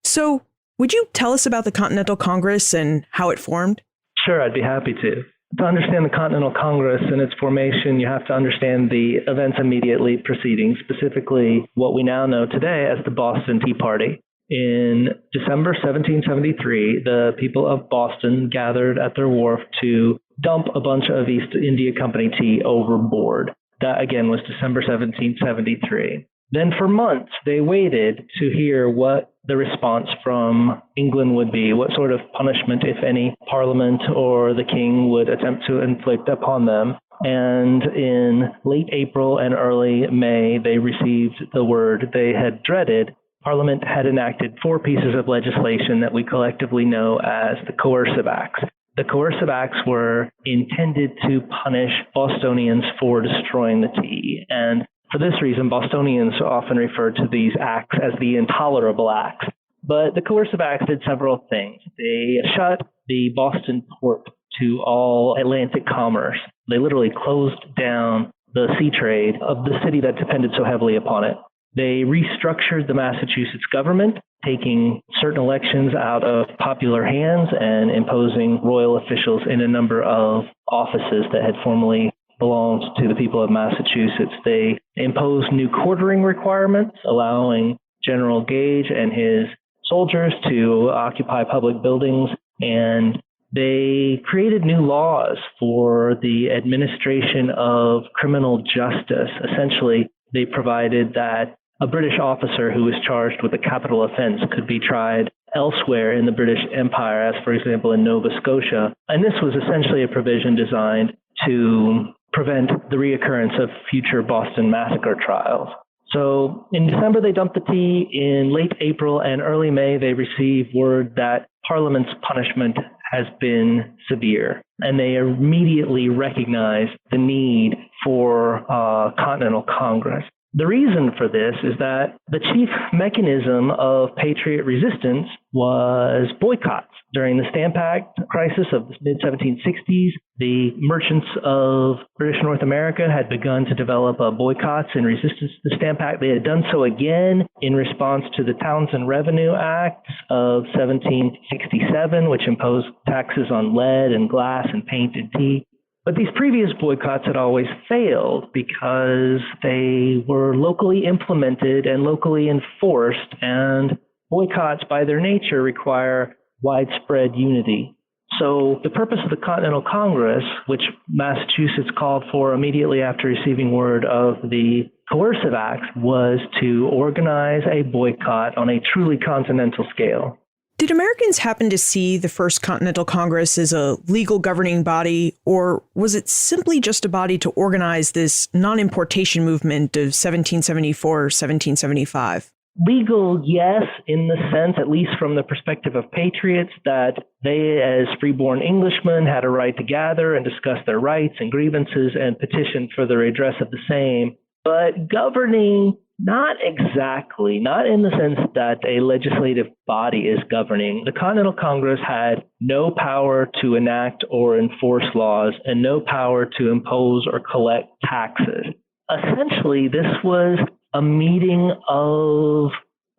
[SPEAKER 2] So, would you tell us about the Continental Congress and how it formed?
[SPEAKER 5] Sure, I'd be happy to. To understand the Continental Congress and its formation, you have to understand the events immediately preceding, specifically what we now know today as the Boston Tea Party. In December 1773, the people of Boston gathered at their wharf to dump a bunch of East India Company tea overboard. That, again, was December 1773. Then for months, they waited to hear what the response from England would be, what sort of punishment, if any, Parliament or the King would attempt to inflict upon them. And in late April and early May, they received the word they had dreaded. Parliament had enacted 4 pieces of legislation that we collectively know as the Coercive Acts. The Coercive Acts were intended to punish Bostonians for destroying the tea. And for this reason, Bostonians often refer to these acts as the intolerable acts. But the Coercive Acts did several things. They shut the Boston port to all Atlantic commerce. They literally closed down the sea trade of the city that depended so heavily upon it. They restructured the Massachusetts government, taking certain elections out of popular hands and imposing royal officials in a number of offices that had formerly belonged to the people of Massachusetts. They imposed new quartering requirements, allowing General Gage and his soldiers to occupy public buildings, and they created new laws for the administration of criminal justice. Essentially, they provided that a British officer who was charged with a capital offense could be tried elsewhere in the British Empire, as for example in Nova Scotia. And this was essentially a provision designed to prevent the reoccurrence of future Boston Massacre trials. So in December, they dumped the tea. In late April and early May, they received word that Parliament's punishment has been severe. And they immediately recognized the need for a Continental Congress. The reason for this is that the chief mechanism of patriot resistance was boycotts. During the Stamp Act crisis of the mid-1760s, the merchants of British North America had begun to develop boycotts in resistance to the Stamp Act. They had done so again in response to the Townshend Revenue Act of 1767, which imposed taxes on lead and glass and paint and tea. But these previous boycotts had always failed because they were locally implemented and locally enforced, and boycotts by their nature require widespread unity. So the purpose of the Continental Congress, which Massachusetts called for immediately after receiving word of the Coercive Acts, was to organize a boycott on a truly continental scale.
[SPEAKER 2] Did Americans happen to see the First Continental Congress as a legal governing body, or was it simply just a body to organize this non-importation movement of 1774 or 1775?
[SPEAKER 5] Legal, yes, in the sense, at least from the perspective of patriots, that they, as freeborn Englishmen, had a right to gather and discuss their rights and grievances and petition for the redress of the same. But governing, not exactly, not in the sense that a legislative body is governing. The Continental Congress had no power to enact or enforce laws and no power to impose or collect taxes. Essentially, this was a meeting of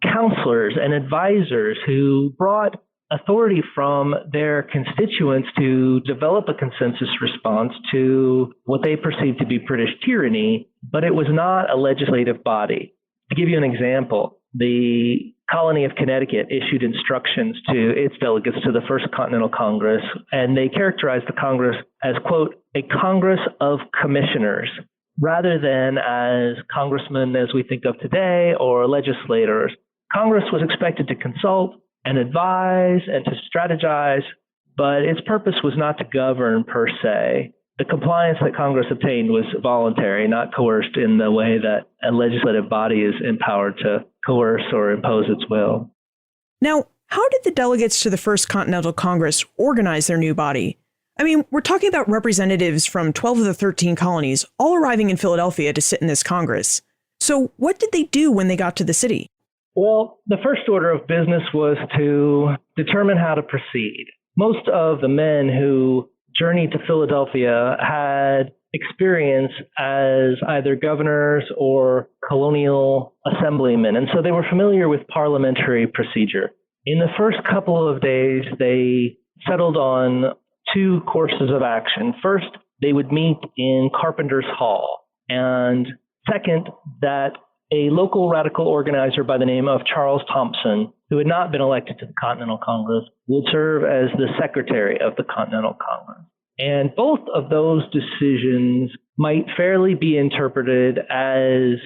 [SPEAKER 5] counselors and advisors who brought authority from their constituents to develop a consensus response to what they perceived to be British tyranny, but it was not a legislative body. To give you an example, the colony of Connecticut issued instructions to its delegates to the First Continental Congress, and they characterized the Congress as, quote, a Congress of commissioners, rather than as congressmen as we think of today or legislators. Congress was expected to consult and advise and to strategize, but its purpose was not to govern per se. The compliance that Congress obtained was voluntary, not coerced in the way that a legislative body is empowered to coerce or impose its will.
[SPEAKER 2] Now, how did the delegates to the First Continental Congress organize their new body? I mean, we're talking about representatives from 12 of the 13 colonies all arriving in Philadelphia to sit in this Congress. So what did they do when they got to the city?
[SPEAKER 5] Well, the first order of business was to determine how to proceed. Most of the men who journeyed to Philadelphia had experience as either governors or colonial assemblymen. And so they were familiar with parliamentary procedure. In the first couple of days, they settled on two courses of action. First, they would meet in Carpenter's Hall. And second, that a local radical organizer by the name of Charles Thompson, who had not been elected to the Continental Congress, would serve as the secretary of the Continental Congress. And both of those decisions might fairly be interpreted as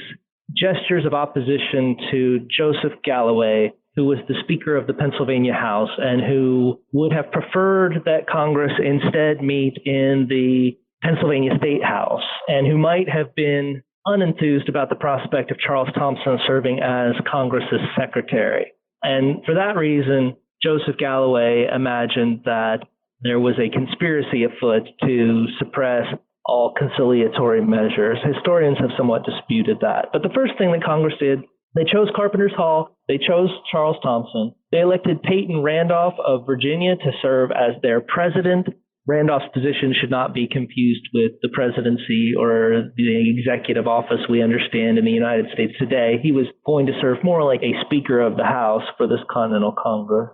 [SPEAKER 5] gestures of opposition to Joseph Galloway, who was the Speaker of the Pennsylvania House and who would have preferred that Congress instead meet in the Pennsylvania State House, and who might have been unenthused about the prospect of Charles Thompson serving as Congress's secretary. And for that reason, Joseph Galloway imagined that there was a conspiracy afoot to suppress all conciliatory measures. Historians have somewhat disputed that. But the first thing that Congress did, they chose Carpenter's Hall, they chose Charles Thompson, they elected Peyton Randolph of Virginia to serve as their president. Randolph's position should not be confused with the presidency or the executive office we understand in the United States today. He was going to serve more like a Speaker of the House for this Continental Congress.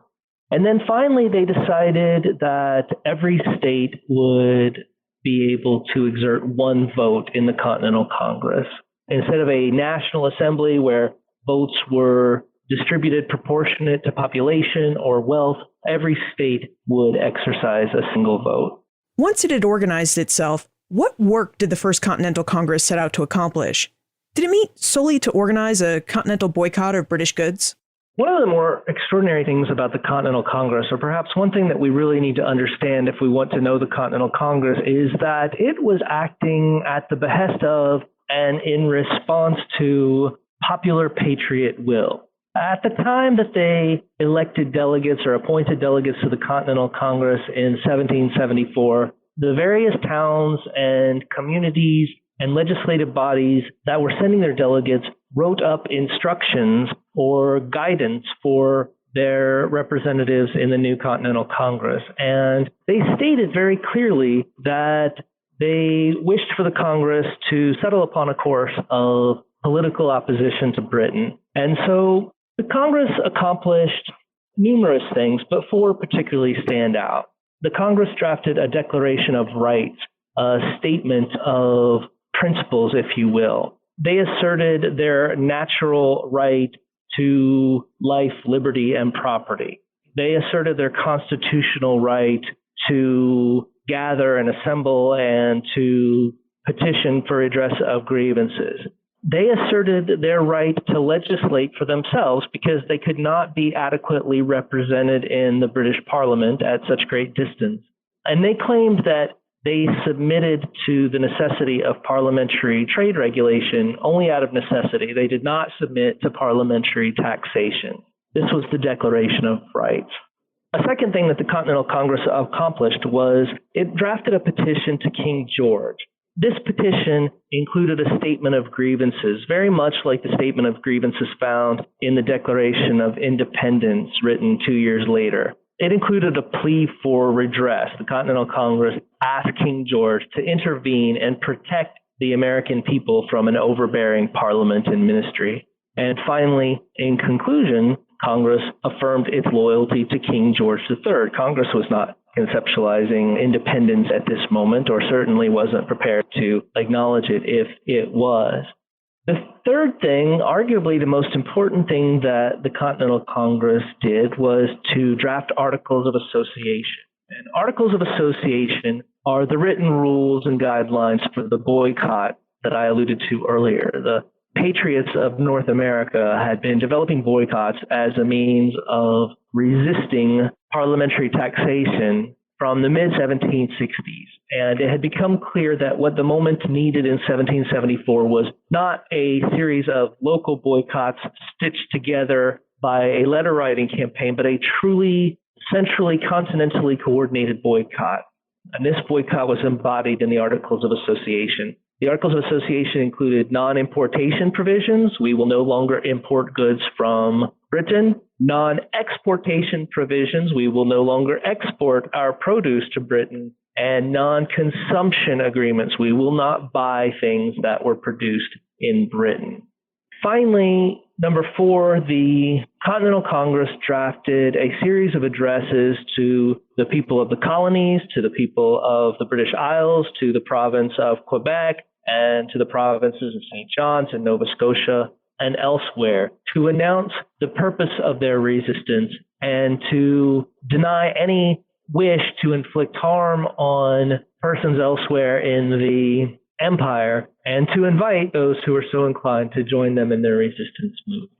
[SPEAKER 5] And then finally, they decided that every state would be able to exert one vote in the Continental Congress. Instead of a National Assembly where votes were distributed proportionate to population or wealth, every state would exercise a single vote.
[SPEAKER 2] Once it had organized itself, what work did the First Continental Congress set out to accomplish? Did it meet solely to organize a continental boycott of British goods?
[SPEAKER 5] One of the more extraordinary things about the Continental Congress, or perhaps one thing that we really need to understand if we want to know the Continental Congress, is that it was acting at the behest of and in response to popular patriot will. At the time that they elected delegates or appointed delegates to the Continental Congress in 1774, the various towns and communities and legislative bodies that were sending their delegates wrote up instructions or guidance for their representatives in the new Continental Congress. And they stated very clearly that they wished for the Congress to settle upon a course of political opposition to Britain. And so the Congress accomplished numerous things, but four particularly stand out. The Congress drafted a Declaration of Rights, a statement of principles, if you will. They asserted their natural right to life, liberty, and property. They asserted their constitutional right to gather and assemble and to petition for redress of grievances. They asserted their right to legislate for themselves because they could not be adequately represented in the British Parliament at such great distance. And they claimed that they submitted to the necessity of parliamentary trade regulation only out of necessity. They did not submit to parliamentary taxation. This was the Declaration of Rights. A second thing that the Continental Congress accomplished was it drafted a petition to King George. This petition included a statement of grievances, very much like the statement of grievances found in the Declaration of Independence written 2 years later. It included a plea for redress. The Continental Congress asked King George to intervene and protect the American people from an overbearing parliament and ministry. And finally, in conclusion, Congress affirmed its loyalty to King George III. Congress was not conceptualizing independence at this moment, or certainly wasn't prepared to acknowledge it if it was. The third thing, arguably the most important thing that the Continental Congress did, was to draft Articles of Association. And Articles of Association are the written rules and guidelines for the boycott that I alluded to earlier. The patriots of North America had been developing boycotts as a means of resisting parliamentary taxation from the mid-1760s. And it had become clear that what the moment needed in 1774 was not a series of local boycotts stitched together by a letter-writing campaign, but a truly centrally, continentally coordinated boycott. And this boycott was embodied in the Articles of Association. The Articles of Association included non-importation provisions. We will no longer import goods from Britain. Non-exportation provisions. We will no longer export our produce to Britain. and non-consumption agreements. We will not buy things that were produced in Britain. Finally, number 4, the Continental Congress drafted a series of addresses to the people of the colonies, to the people of the British Isles, to the province of Quebec, and to the provinces of St. John's and Nova Scotia and elsewhere, to announce the purpose of their resistance and to deny any wish to inflict harm on persons elsewhere in the empire, and to invite those who were so inclined to join them in their resistance movement.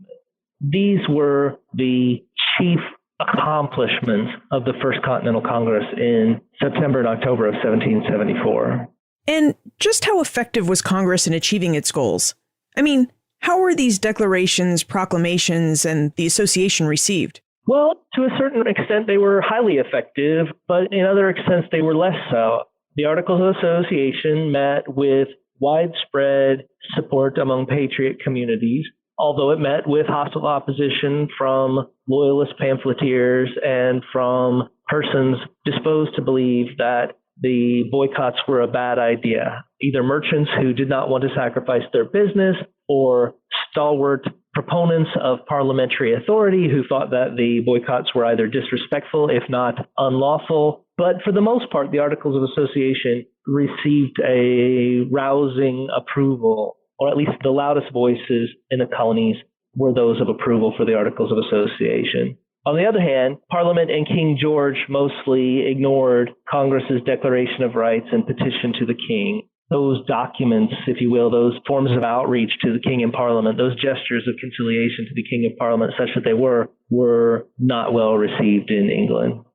[SPEAKER 5] These were the chief accomplishments of the First Continental Congress in September and October of 1774.
[SPEAKER 2] And just how effective was Congress in achieving its goals? I mean, how were these declarations, proclamations, and the association received?
[SPEAKER 5] Well, to a certain extent, they were highly effective, but in other extents, they were less so. The Articles of Association met with widespread support among patriot communities, although it met with hostile opposition from loyalist pamphleteers and from persons disposed to believe that the boycotts were a bad idea, either merchants who did not want to sacrifice their business or stalwart proponents of parliamentary authority who thought that the boycotts were either disrespectful, if not unlawful. But for the most part, the Articles of Association received a rousing approval, or at least the loudest voices in the colonies were those of approval for the Articles of Association. On the other hand, Parliament and King George mostly ignored Congress's Declaration of Rights and petition to the King. Those documents, if you will, those forms of outreach to the King and Parliament, those gestures of conciliation to the King and Parliament, such that they were not well received in England.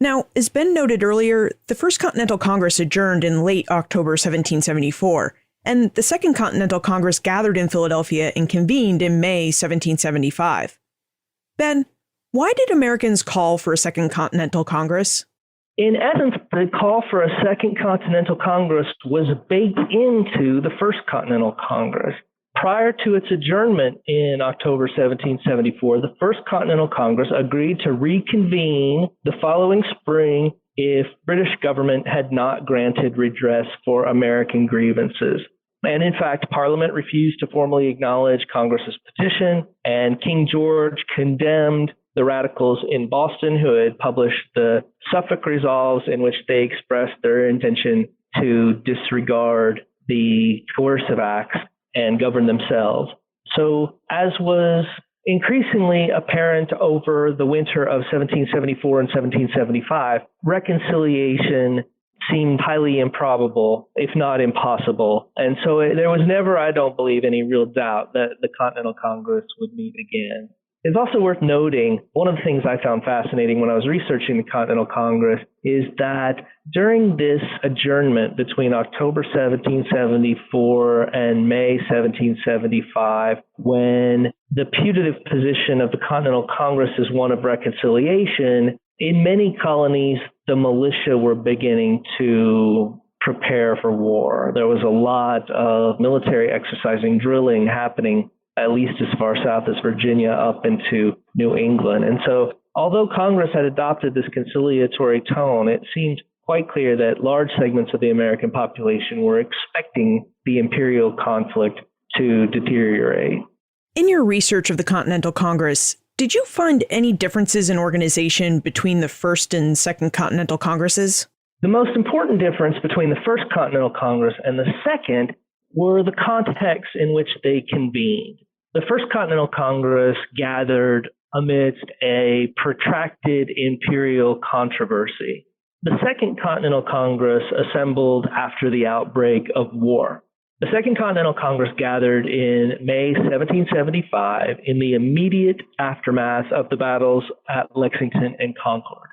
[SPEAKER 2] Now, as Ben noted earlier, the First Continental Congress adjourned in late October 1774, and the Second Continental Congress gathered in Philadelphia and convened in May 1775. Ben, why did Americans call for a Second Continental Congress?
[SPEAKER 5] In essence, the call for a Second Continental Congress was baked into the First Continental Congress. Prior to its adjournment in October 1774, the First Continental Congress agreed to reconvene the following spring if British government had not granted redress for American grievances. And in fact, Parliament refused to formally acknowledge Congress's petition, and King George condemned the radicals in Boston who had published the Suffolk Resolves, in which they expressed their intention to disregard the coercive acts and govern themselves. So, as was increasingly apparent over the winter of 1774 and 1775, reconciliation seemed highly improbable, if not impossible. And so there was never, I don't believe, any real doubt that the Continental Congress would meet again. It's also worth noting, one of the things I found fascinating when I was researching the Continental Congress is that during this adjournment between October 1774 and May 1775, when the putative position of the Continental Congress is one of reconciliation, in many colonies, the militia were beginning to prepare for war. There was a lot of military exercising, drilling happening at least as far south as Virginia up into New England. And so, although Congress had adopted this conciliatory tone, it seemed quite clear that large segments of the American population were expecting the imperial conflict to deteriorate.
[SPEAKER 2] In your research of the Continental Congress, did you find any differences in organization between the First and Second Continental Congresses?
[SPEAKER 5] The most important difference between the First Continental Congress and the Second were the contexts in which they convened. The First Continental Congress gathered amidst a protracted imperial controversy. The Second Continental Congress assembled after the outbreak of war. The Second Continental Congress gathered in May 1775 in the immediate aftermath of the battles at Lexington and Concord.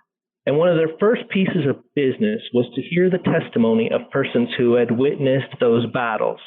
[SPEAKER 5] And one of their first pieces of business was to hear the testimony of persons who had witnessed those battles.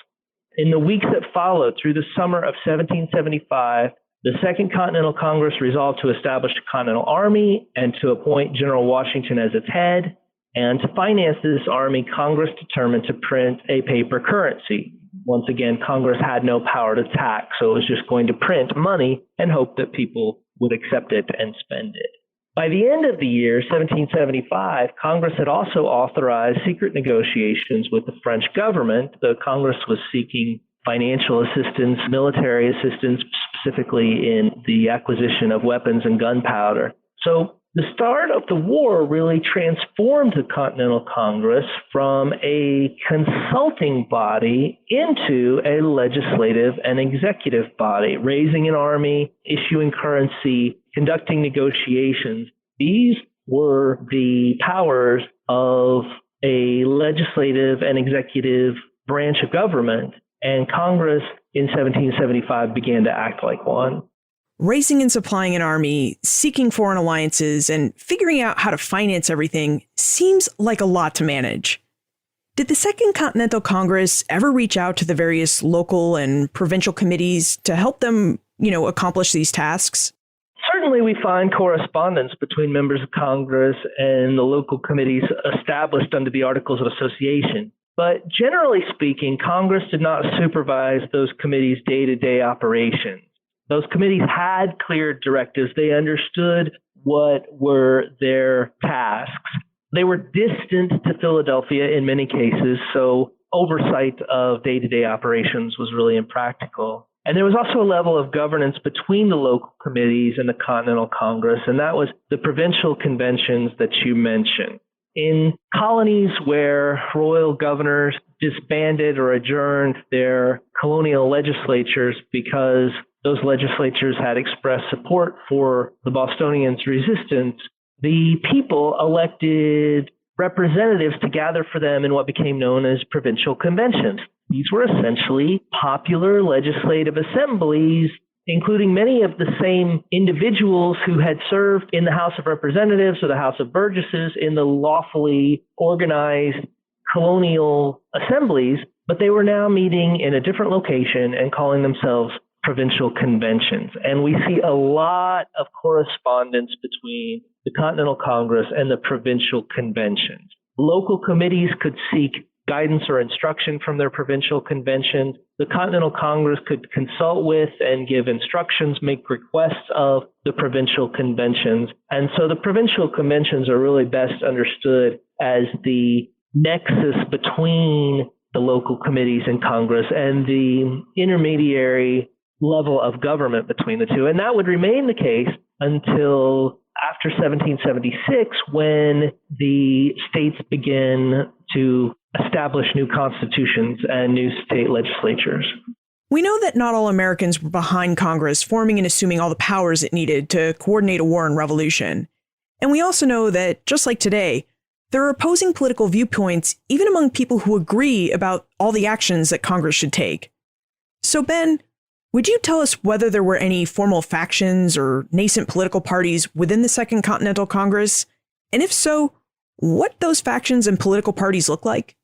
[SPEAKER 5] In the weeks that followed, through the summer of 1775, the Second Continental Congress resolved to establish a Continental Army and to appoint General Washington as its head. And to finance this army, Congress determined to print a paper currency. Once again, Congress had no power to tax, so it was just going to print money and hope that people would accept it and spend it. By the end of the year, 1775, Congress had also authorized secret negotiations with the French government. The Congress was seeking financial assistance, military assistance, specifically in the acquisition of weapons and gunpowder. So the start of the war really transformed the Continental Congress from a consulting body into a legislative and executive body, raising an army, issuing currency, conducting negotiations. These were the powers of a legislative and executive branch of government, and Congress in 1775 began to act like one.
[SPEAKER 2] Raising and supplying an army, seeking foreign alliances, and figuring out how to finance everything seems like a lot to manage. Did the Second Continental Congress ever reach out to the various local and provincial committees to help them, accomplish these tasks?
[SPEAKER 5] Certainly, we find correspondence between members of Congress and the local committees established under the Articles of Association. But generally speaking, Congress did not supervise those committees' day-to-day operations. Those committees had clear directives. They understood what were their tasks. They were distant to Philadelphia in many cases, so oversight of day-to-day operations was really impractical. And there was also a level of governance between the local committees and the Continental Congress, and that was the provincial conventions that you mentioned. In colonies where royal governors disbanded or adjourned their colonial legislatures because those legislatures had expressed support for the Bostonians' resistance, the people elected representatives to gather for them in what became known as provincial conventions. These were essentially popular legislative assemblies, including many of the same individuals who had served in the House of Representatives or the House of Burgesses in the lawfully organized colonial assemblies, but they were now meeting in a different location and calling themselves provincial conventions. And we see a lot of correspondence between the Continental Congress and the provincial conventions. Local committees could seek guidance or instruction from their provincial conventions. The Continental Congress could consult with and give instructions, make requests of the provincial conventions. And so the provincial conventions are really best understood as the nexus between the local committees in Congress and the intermediary level of government between the two. And that would remain the case until after 1776, when the states begin to establish new constitutions and new state legislatures.
[SPEAKER 2] We know that not all Americans were behind Congress forming and assuming all the powers it needed to coordinate a war and revolution. And we also know that, just like today, there are opposing political viewpoints even among people who agree about all the actions that Congress should take. So, Ben, would you tell us whether there were any formal factions or nascent political parties within the Second Continental Congress? And if so, what those factions and political parties look like?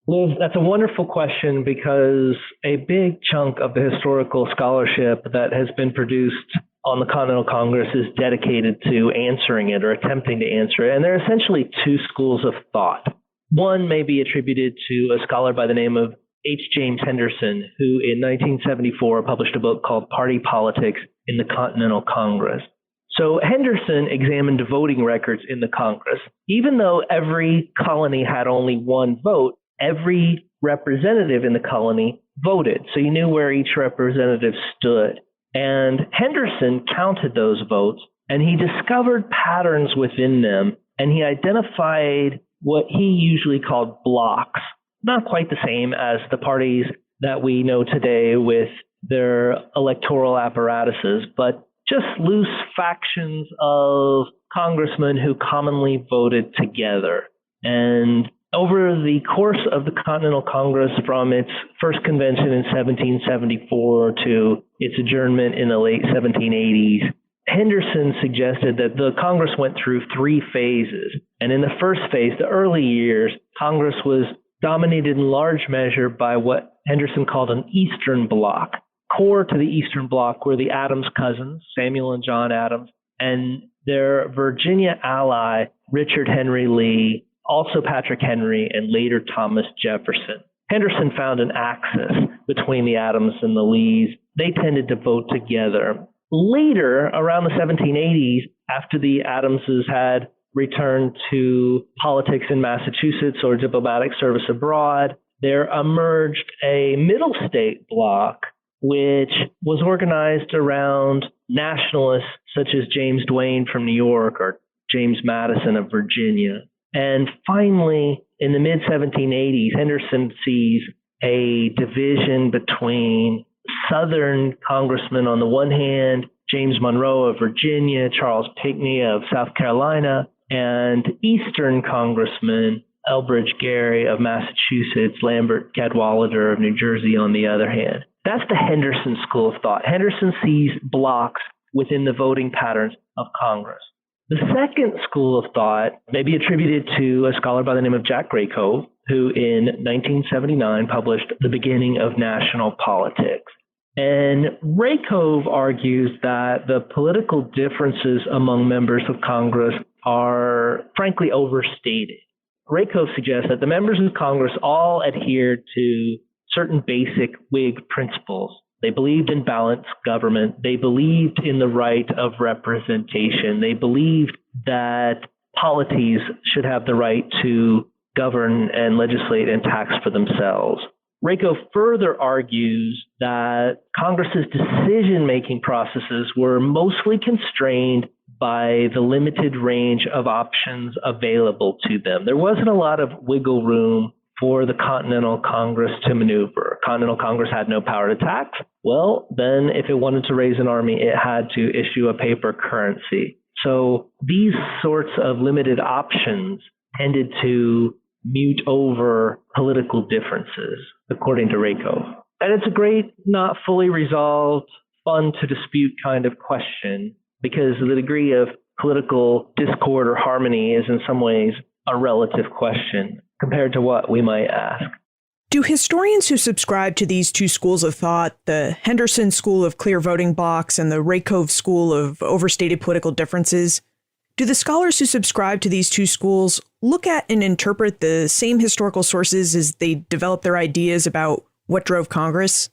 [SPEAKER 5] Liz, that's a wonderful question because a big chunk of the historical scholarship that has been produced on the Continental Congress is dedicated to answering it or attempting to answer it. And there are essentially two schools of thought. One may be attributed to a scholar by the name of H. James Henderson, who in 1974 published a book called Party Politics in the Continental Congress. So Henderson examined voting records in the Congress. Even though every colony had only one vote, every representative in the colony voted. So you knew where each representative stood. And Henderson counted those votes, and he discovered patterns within them, and he identified what he usually called blocks. Not quite the same as the parties that we know today with their electoral apparatuses, but just loose factions of congressmen who commonly voted together. And over the course of the Continental Congress, from its first convention in 1774 to its adjournment in the late 1780s, Henderson suggested that the Congress went through three phases. And in the first phase, the early years, Congress was dominated in large measure by what Henderson called an Eastern Bloc. Core to the Eastern Bloc were the Adams cousins, Samuel and John Adams, and their Virginia ally, Richard Henry Lee, also Patrick Henry, and later Thomas Jefferson. Henderson found an axis between the Adams and the Lees. They tended to vote together. Later, around the 1780s, after the Adamses had returned to politics in Massachusetts or diplomatic service abroad, there emerged a middle state bloc which was organized around nationalists such as James Duane from New York or James Madison of Virginia. And finally, in the mid-1780s, Henderson sees a division between Southern congressmen on the one hand, James Monroe of Virginia, Charles Pinckney of South Carolina, and Eastern congressmen, Elbridge Gerry of Massachusetts, Lambert Cadwallader of New Jersey on the other hand. That's the Henderson school of thought. Henderson sees blocks within the voting patterns of Congress. The second school of thought may be attributed to a scholar by the name of Jack Graycove, who in 1979 published The Beginning of National Politics. And Graycove argues that the political differences among members of Congress are frankly overstated. Graycove suggests that the members of Congress all adhered to certain basic Whig principles. They believed in balanced government. They believed in the right of representation. They believed that polities should have the right to govern and legislate and tax for themselves. Graycove further argues that Congress's decision-making processes were mostly constrained by the limited range of options available to them. There wasn't a lot of wiggle room for the Continental Congress to maneuver. Continental Congress had no power to tax. Well, then if it wanted to raise an army, it had to issue a paper currency. So these sorts of limited options tended to mute over political differences, according to Graycove. And it's a great, not fully resolved, fun to dispute kind of question, because the degree of political discord or harmony is in some ways a relative question compared to what we might ask.
[SPEAKER 2] Do historians who subscribe to these two schools of thought, the Henderson school of clear voting blocks and the Graycove school of overstated political differences, do the scholars who subscribe to these two schools look at and interpret the same historical sources as they develop their ideas about what drove Congress?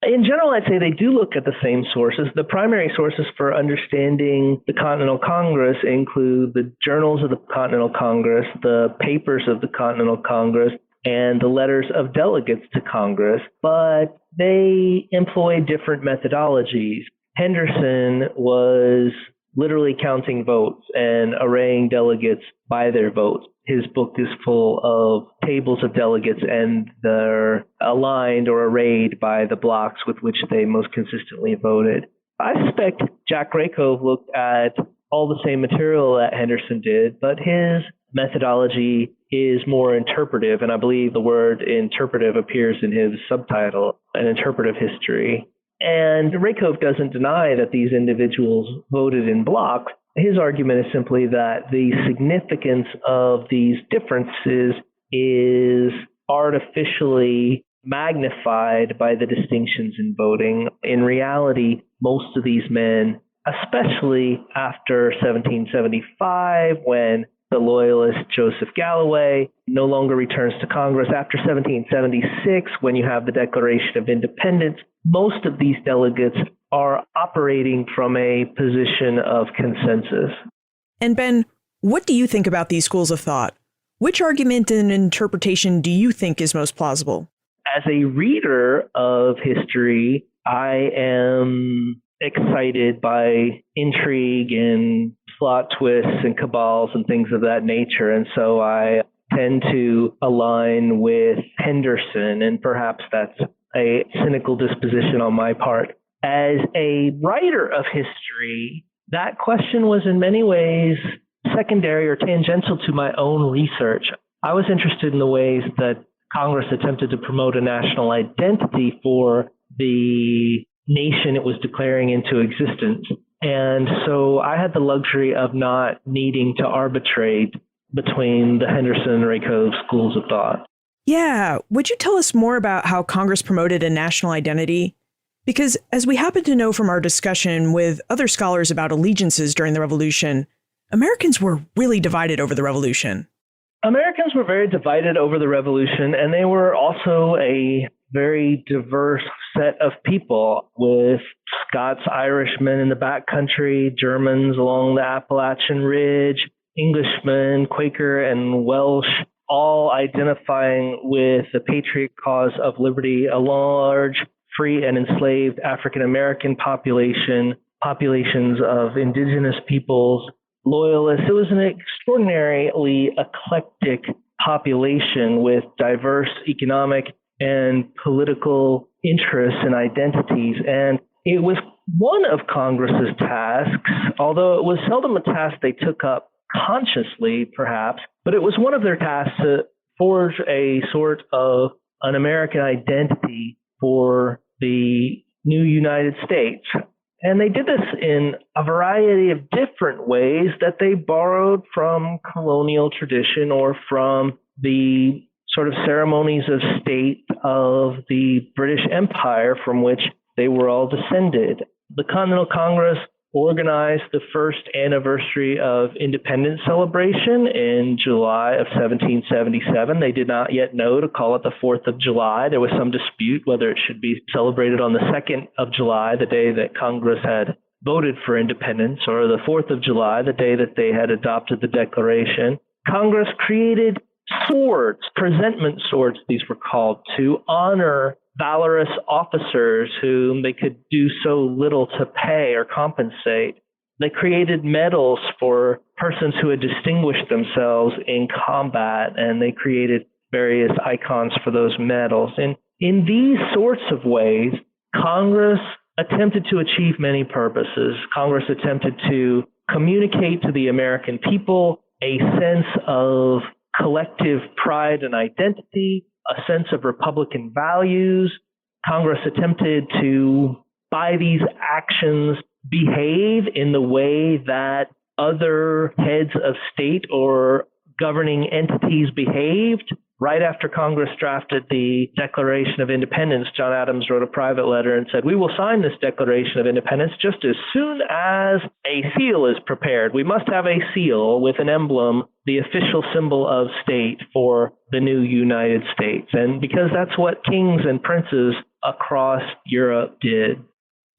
[SPEAKER 5] In general, I'd say they do look at the same sources. The primary sources for understanding the Continental Congress include the journals of the Continental Congress, the papers of the Continental Congress, and the letters of delegates to Congress, but they employ different methodologies. Henderson was literally counting votes and arraying delegates by their votes. His book is full of tables of delegates, and they're aligned or arrayed by the blocks with which they most consistently voted. I suspect Jack Graycove looked at all the same material that Henderson did, but his methodology is more interpretive, and I believe the word interpretive appears in his subtitle, An Interpretive History. And Graycove doesn't deny that these individuals voted in blocks. His argument is simply that the significance of these differences is artificially magnified by the distinctions in voting. In reality, most of these men, especially after 1775, when the loyalist Joseph Galloway no longer returns to Congress, after 1776, when you have the Declaration of Independence, most of these delegates are operating from a position of consensus.
[SPEAKER 2] And Ben, what do you think about these schools of thought? Which argument and interpretation do you think is most plausible?
[SPEAKER 5] As a reader of history, I am excited by intrigue and plot twists and cabals and things of that nature. And so I tend to align with Henderson, and perhaps that's a cynical disposition on my part. As a writer of history, that question was in many ways secondary or tangential to my own research. I was interested in the ways that Congress attempted to promote a national identity for the nation it was declaring into existence. And so I had the luxury of not needing to arbitrate between the Henderson and Graycove schools of thought.
[SPEAKER 2] Yeah, would you tell us more about how Congress promoted a national identity? Because as we happen to know from our discussion with other scholars about allegiances during the Revolution, Americans were really divided over the Revolution.
[SPEAKER 5] Americans were very divided over the Revolution, and they were also a very diverse set of people, with Scots, Irishmen in the backcountry, Germans along the Appalachian Ridge, Englishmen, Quaker, and Welsh, all identifying with the patriot cause of liberty, a large free and enslaved African American population, populations of indigenous peoples, loyalists. It was an extraordinarily eclectic population with diverse economic and political interests and identities. And it was one of Congress's tasks, although it was seldom a task they took up consciously, perhaps, but it was one of their tasks to forge a sort of an American identity for the new United States. And they did this in a variety of different ways that they borrowed from colonial tradition or from the sort of ceremonies of state of the British Empire from which they were all descended. The Continental Congress organized the first anniversary of independence celebration in July of 1777. They did not yet know to call it the 4th of July. There was some dispute whether it should be celebrated on the 2nd of July, the day that Congress had voted for independence, or the 4th of July, the day that they had adopted the Declaration. Congress created swords, presentment swords, these were called, to honor valorous officers whom they could do so little to pay or compensate. They created medals for persons who had distinguished themselves in combat, and they created various icons for those medals. And in these sorts of ways, Congress attempted to achieve many purposes. Congress attempted to communicate to the American people a sense of collective pride and identity, a sense of Republican values. Congress attempted to, by these actions, behave in the way that other heads of state or governing entities behaved. Right after Congress drafted the Declaration of Independence, John Adams wrote a private letter and said, "We will sign this Declaration of Independence just as soon as a seal is prepared. We must have a seal with an emblem, the official symbol of state for the new United States." And because that's what kings and princes across Europe did.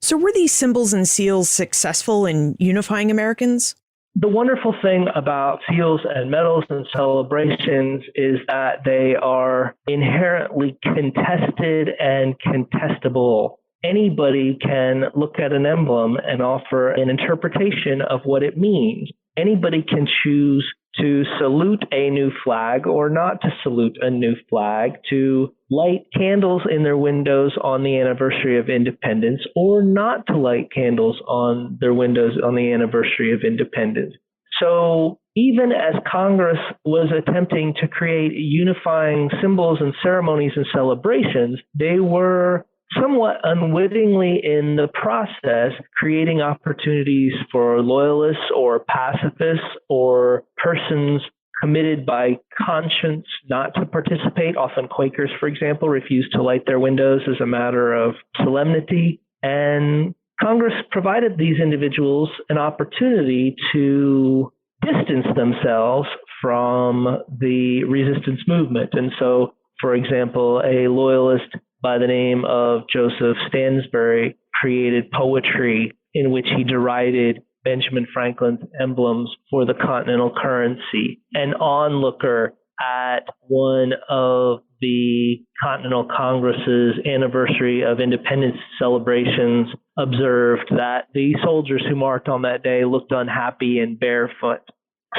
[SPEAKER 2] So were these symbols and seals successful in unifying Americans?
[SPEAKER 5] The wonderful thing about seals and medals and celebrations is that they are inherently contested and contestable. Anybody can look at an emblem and offer an interpretation of what it means. Anybody can choose to salute a new flag or not to salute a new flag, to light candles in their windows on the anniversary of independence or not to light candles on their windows on the anniversary of independence. So even as Congress was attempting to create unifying symbols and ceremonies and celebrations, they were somewhat unwittingly in the process creating opportunities for loyalists or pacifists or persons committed by conscience not to participate. Often Quakers, for example, refused to light their windows as a matter of solemnity. And Congress provided these individuals an opportunity to distance themselves from the resistance movement. And so, for example, a loyalist by the name of Joseph Stansbury created poetry in which he derided Benjamin Franklin's emblems for the continental currency. An onlooker at one of the Continental Congress's anniversary of independence celebrations observed that the soldiers who marched on that day looked unhappy and barefoot.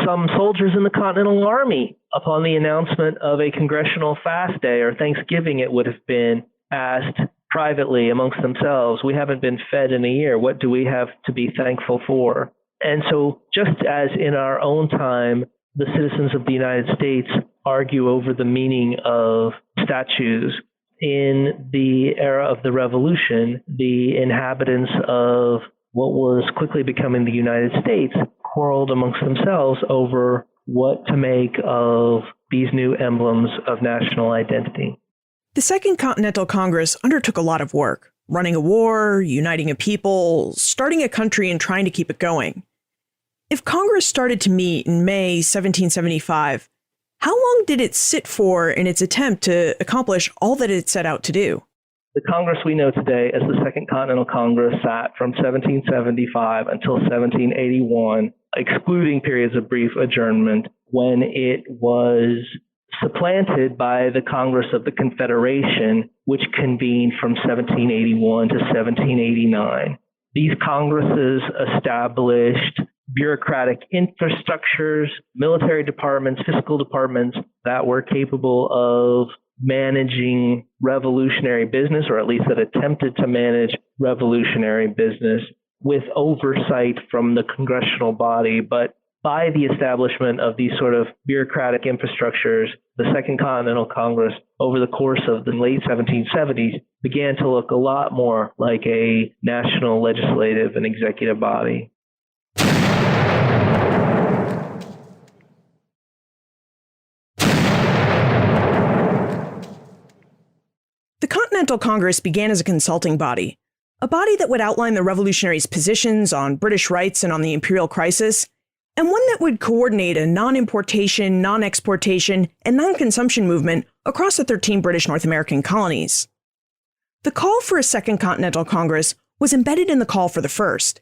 [SPEAKER 5] Some soldiers in the Continental Army, upon the announcement of a congressional fast day or Thanksgiving, it would have been, asked privately amongst themselves, "We haven't been fed in a year. What do we have to be thankful for?" And so just as in our own time, the citizens of the United States argue over the meaning of statues, in the era of the Revolution, the inhabitants of what was quickly becoming the United States quarreled amongst themselves over what to make of these new emblems of national identity.
[SPEAKER 2] The Second Continental Congress undertook a lot of work, running a war, uniting a people, starting a country, and trying to keep it going. If Congress started to meet in May 1775, How long did it sit for in its attempt to accomplish all that it set out to do?
[SPEAKER 5] The Congress we know today as the Second Continental Congress sat from 1775 until 1781, excluding periods of brief adjournment, when it was supplanted by the Congress of the Confederation, which convened from 1781 to 1789. These Congresses established bureaucratic infrastructures, military departments, fiscal departments that were capable of managing revolutionary business, or at least that attempted to manage revolutionary business with oversight from the congressional body. But by the establishment of these sort of bureaucratic infrastructures, the Second Continental Congress, over the course of the late 1770s, began to look a lot more like a national legislative and executive body.
[SPEAKER 2] The Continental Congress began as a consulting body, a body that would outline the revolutionaries' positions on British rights and on the imperial crisis, and one that would coordinate a non-importation, non-exportation, and non-consumption movement across the 13 British North American colonies. The call for a Second Continental Congress was embedded in the call for the First.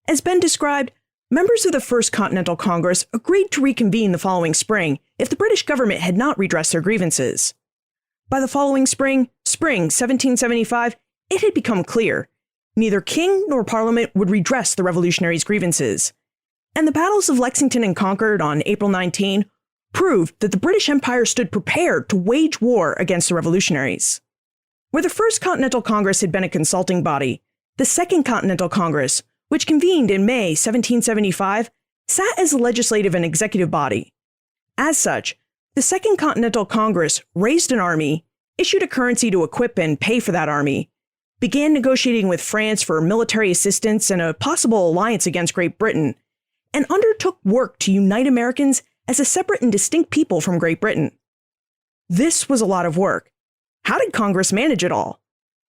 [SPEAKER 2] As Ben described, members of the First Continental Congress agreed to reconvene the following spring if the British government had not redressed their grievances. By the following spring 1775, it had become clear neither king nor parliament would redress the revolutionaries' grievances. And the battles of Lexington and Concord on April 19 proved that the British Empire stood prepared to wage war against the revolutionaries. Where the First Continental Congress had been a consulting body, the Second Continental Congress, which convened in May 1775, sat as a legislative and executive body. As such, the Second Continental Congress raised an army, issued a currency to equip and pay for that army, began negotiating with France for military assistance and a possible alliance against Great Britain, and undertook work to unite Americans as a separate and distinct people from Great Britain. This was a lot of work. How did Congress manage it all?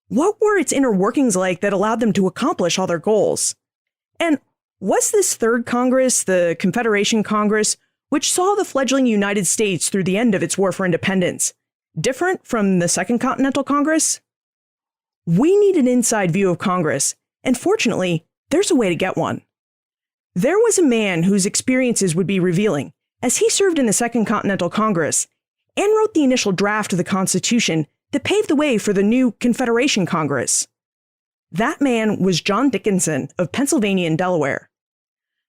[SPEAKER 2] What were its inner workings like that allowed them to accomplish all their goals? And was this Third Congress, the Confederation Congress, which saw the fledgling United States through the end of its war for independence, different from the Second Continental Congress? We need an inside view of Congress, and fortunately, there's a way to get one. There was a man whose experiences would be revealing, as he served in the Second Continental Congress and wrote the initial draft of the Constitution that paved the way for the new Confederation Congress. That man was John Dickinson of Pennsylvania and Delaware.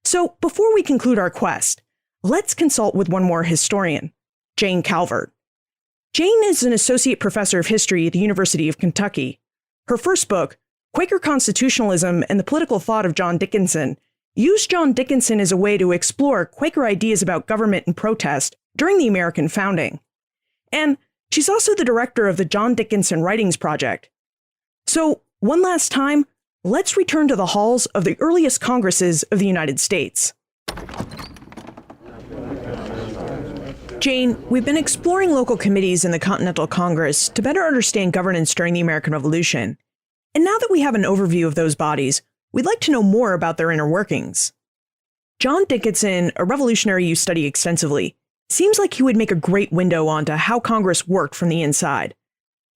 [SPEAKER 2] So before we conclude our quest, let's consult with one more historian, Jane Calvert. Jane is an associate professor of history at the University of Kentucky. Her first book, Quaker Constitutionalism and the Political Thought of John Dickinson, used John Dickinson as a way to explore Quaker ideas about government and protest during the American founding. And she's also the director of the John Dickinson Writings Project. So, one last time, let's return to the halls of the earliest Congresses of the United States. Jane, we've been exploring local committees in the Continental Congress to better understand governance during the American Revolution. And now that we have an overview of those bodies, we'd like to know more about their inner workings. John Dickinson, a revolutionary you study extensively, seems like he would make a great window onto how Congress worked from the inside.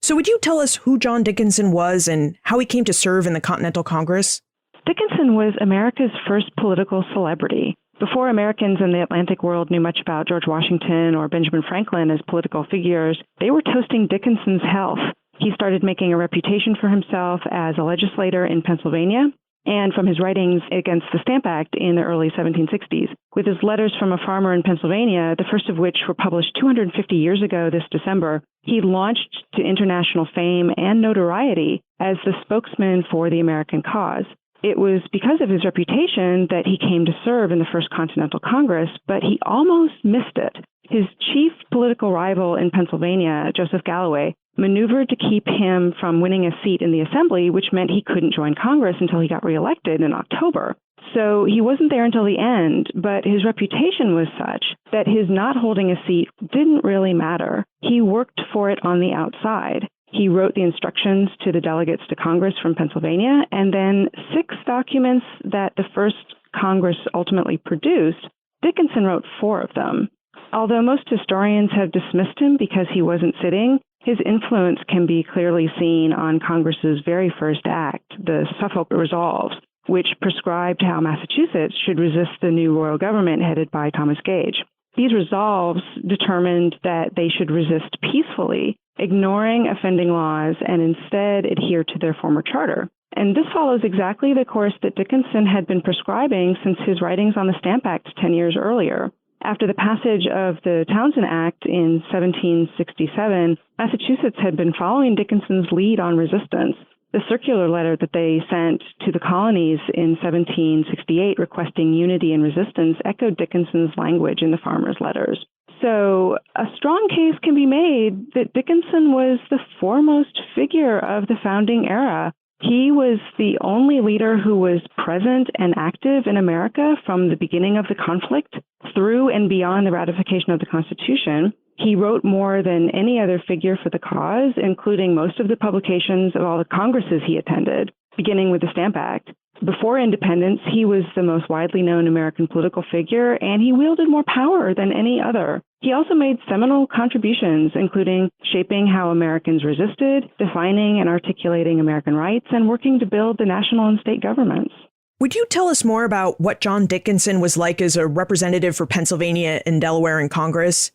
[SPEAKER 2] So would you tell us who John Dickinson was and how he came to serve in the Continental Congress?
[SPEAKER 6] Dickinson was America's first political celebrity. Before Americans in the Atlantic world knew much about George Washington or Benjamin Franklin as political figures, they were toasting Dickinson's health. He started making a reputation for himself as a legislator in Pennsylvania, and from his writings against the Stamp Act in the early 1760s. With his letters from a farmer in Pennsylvania, the first of which were published 250 years ago this December, he launched to international fame and notoriety as the spokesman for the American cause. It was because of his reputation that he came to serve in the First Continental Congress, but he almost missed it. His chief political rival in Pennsylvania, Joseph Galloway, maneuvered to keep him from winning a seat in the Assembly, which meant he couldn't join Congress until he got reelected in October. So he wasn't there until the end, but his reputation was such that his not holding a seat didn't really matter. He worked for it on the outside. He wrote the instructions to the delegates to Congress from Pennsylvania, and then 6 documents that the first Congress ultimately produced, Dickinson wrote 4 of them. Although most historians have dismissed him because he wasn't sitting, his influence can be clearly seen on Congress's very first act, the Suffolk Resolves, which prescribed how Massachusetts should resist the new royal government headed by Thomas Gage. These resolves determined that they should resist peacefully, ignoring offending laws, and instead adhere to their former charter. And this follows exactly the course that Dickinson had been prescribing since his writings on the Stamp Act 10 years earlier. After the passage of the Townshend Act in 1767, Massachusetts had been following Dickinson's lead on resistance. The circular letter that they sent to the colonies in 1768 requesting unity and resistance echoed Dickinson's language in the farmers' letters. So a strong case can be made that Dickinson was the foremost figure of the founding era. He was the only leader who was present and active in America from the beginning of the conflict through and beyond the ratification of the Constitution. He wrote more than any other figure for the cause, including most of the publications of all the Congresses he attended, beginning with the Stamp Act. Before independence, he was the most widely known American political figure, and he wielded more power than any other. He also made seminal contributions, including shaping how Americans resisted, defining and articulating American rights, and working to build the national and state governments.
[SPEAKER 2] Would you tell us more about what John Dickinson was like as a representative for Pennsylvania and Delaware in Congress?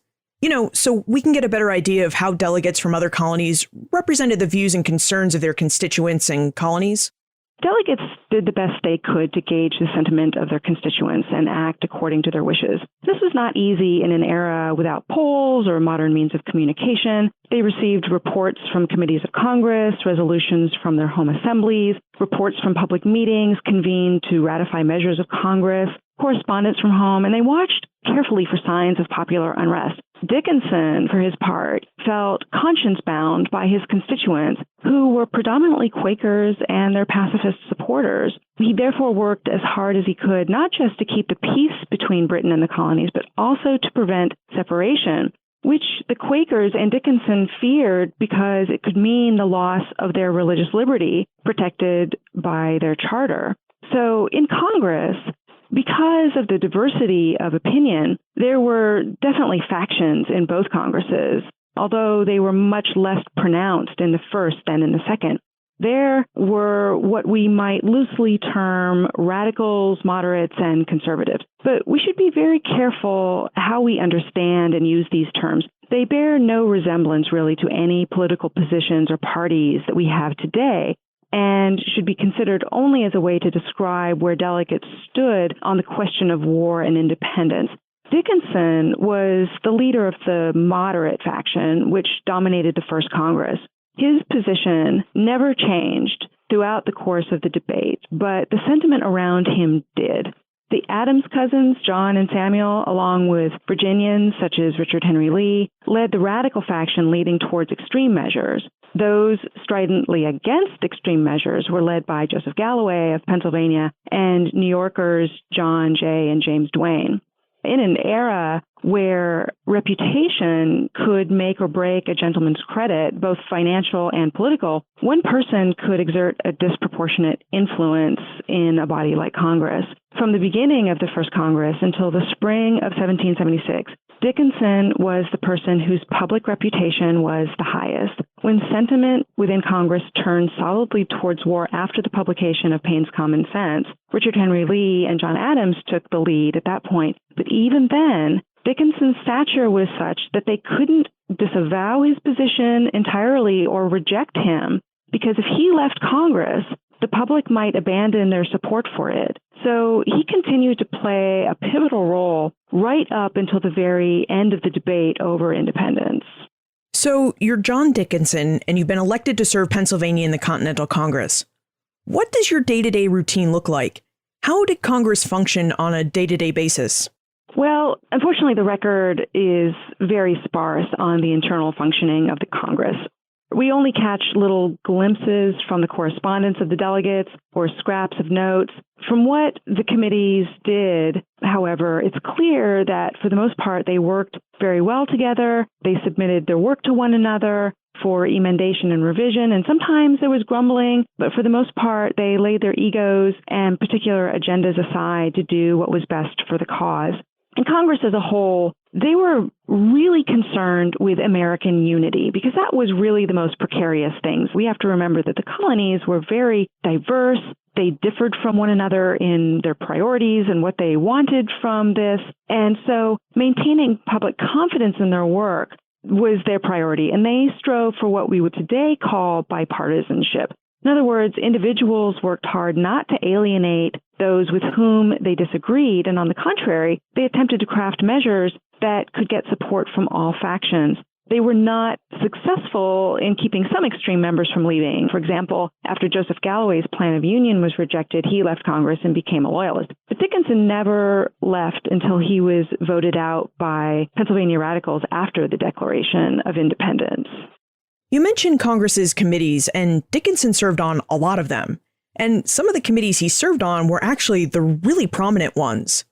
[SPEAKER 2] So we can get a better idea of how delegates from other colonies represented the views and concerns of their constituents and colonies.
[SPEAKER 6] Delegates did the best they could to gauge the sentiment of their constituents and act according to their wishes. This was not easy in an era without polls or modern means of communication. They received reports from committees of Congress, resolutions from their home assemblies, reports from public meetings convened to ratify measures of Congress, correspondence from home, and they watched carefully for signs of popular unrest. Dickinson, for his part, felt conscience-bound by his constituents, who were predominantly Quakers and their pacifist supporters. He therefore worked as hard as he could, not just to keep the peace between Britain and the colonies, but also to prevent separation, which the Quakers and Dickinson feared because it could mean the loss of their religious liberty protected by their charter. So in Congress, because of the diversity of opinion, there were definitely factions in both Congresses, although they were much less pronounced in the first than in the second. There were what we might loosely term radicals, moderates, and conservatives. But we should be very careful how we understand and use these terms. They bear no resemblance really to any political positions or parties that we have today, and should be considered only as a way to describe where delegates stood on the question of war and independence. Dickinson was the leader of the moderate faction, which dominated the first Congress. His position never changed throughout the course of the debate, but the sentiment around him did. The Adams cousins, John and Samuel, along with Virginians such as Richard Henry Lee, led the radical faction leading towards extreme measures. Those stridently against extreme measures were led by Joseph Galloway of Pennsylvania and New Yorkers John Jay and James Duane. In an era where reputation could make or break a gentleman's credit, both financial and political, one person could exert a disproportionate influence in a body like Congress. From the beginning of the first Congress until the spring of 1776, Dickinson was the person whose public reputation was the highest. When sentiment within Congress turned solidly towards war after the publication of Paine's Common Sense, Richard Henry Lee and John Adams took the lead at that point. But even then, Dickinson's stature was such that they couldn't disavow his position entirely or reject him, because if he left Congress, the public might abandon their support for it. So he continued to play a pivotal role right up until the very end of the debate over independence.
[SPEAKER 2] So you're John Dickinson, and you've been elected to serve Pennsylvania in the Continental Congress. What does your day-to-day routine look like? How did Congress function on a day-to-day basis?
[SPEAKER 6] Well, unfortunately, the record is very sparse on the internal functioning of the Congress. We only catch little glimpses from the correspondence of the delegates or scraps of notes. From what the committees did, however, it's clear that for the most part, they worked very well together. They submitted their work to one another for emendation and revision, and sometimes there was grumbling, but for the most part, they laid their egos and particular agendas aside to do what was best for the cause. And Congress as a whole, they were really concerned with American unity because that was really the most precarious things. We have to remember that the colonies were very diverse. They differed from one another in their priorities and what they wanted from this. And so maintaining public confidence in their work was their priority. And they strove for what we would today call bipartisanship. In other words, individuals worked hard not to alienate those with whom they disagreed. And on the contrary, they attempted to craft measures that could get support from all factions. They were not successful in keeping some extreme members from leaving. For example, after Joseph Galloway's Plan of Union was rejected, he left Congress and became a loyalist. But Dickinson never left until he was voted out by Pennsylvania radicals after the Declaration of Independence.
[SPEAKER 2] You mentioned Congress's committees, and Dickinson served on a lot of them. And some of the committees he served on were actually the really prominent ones.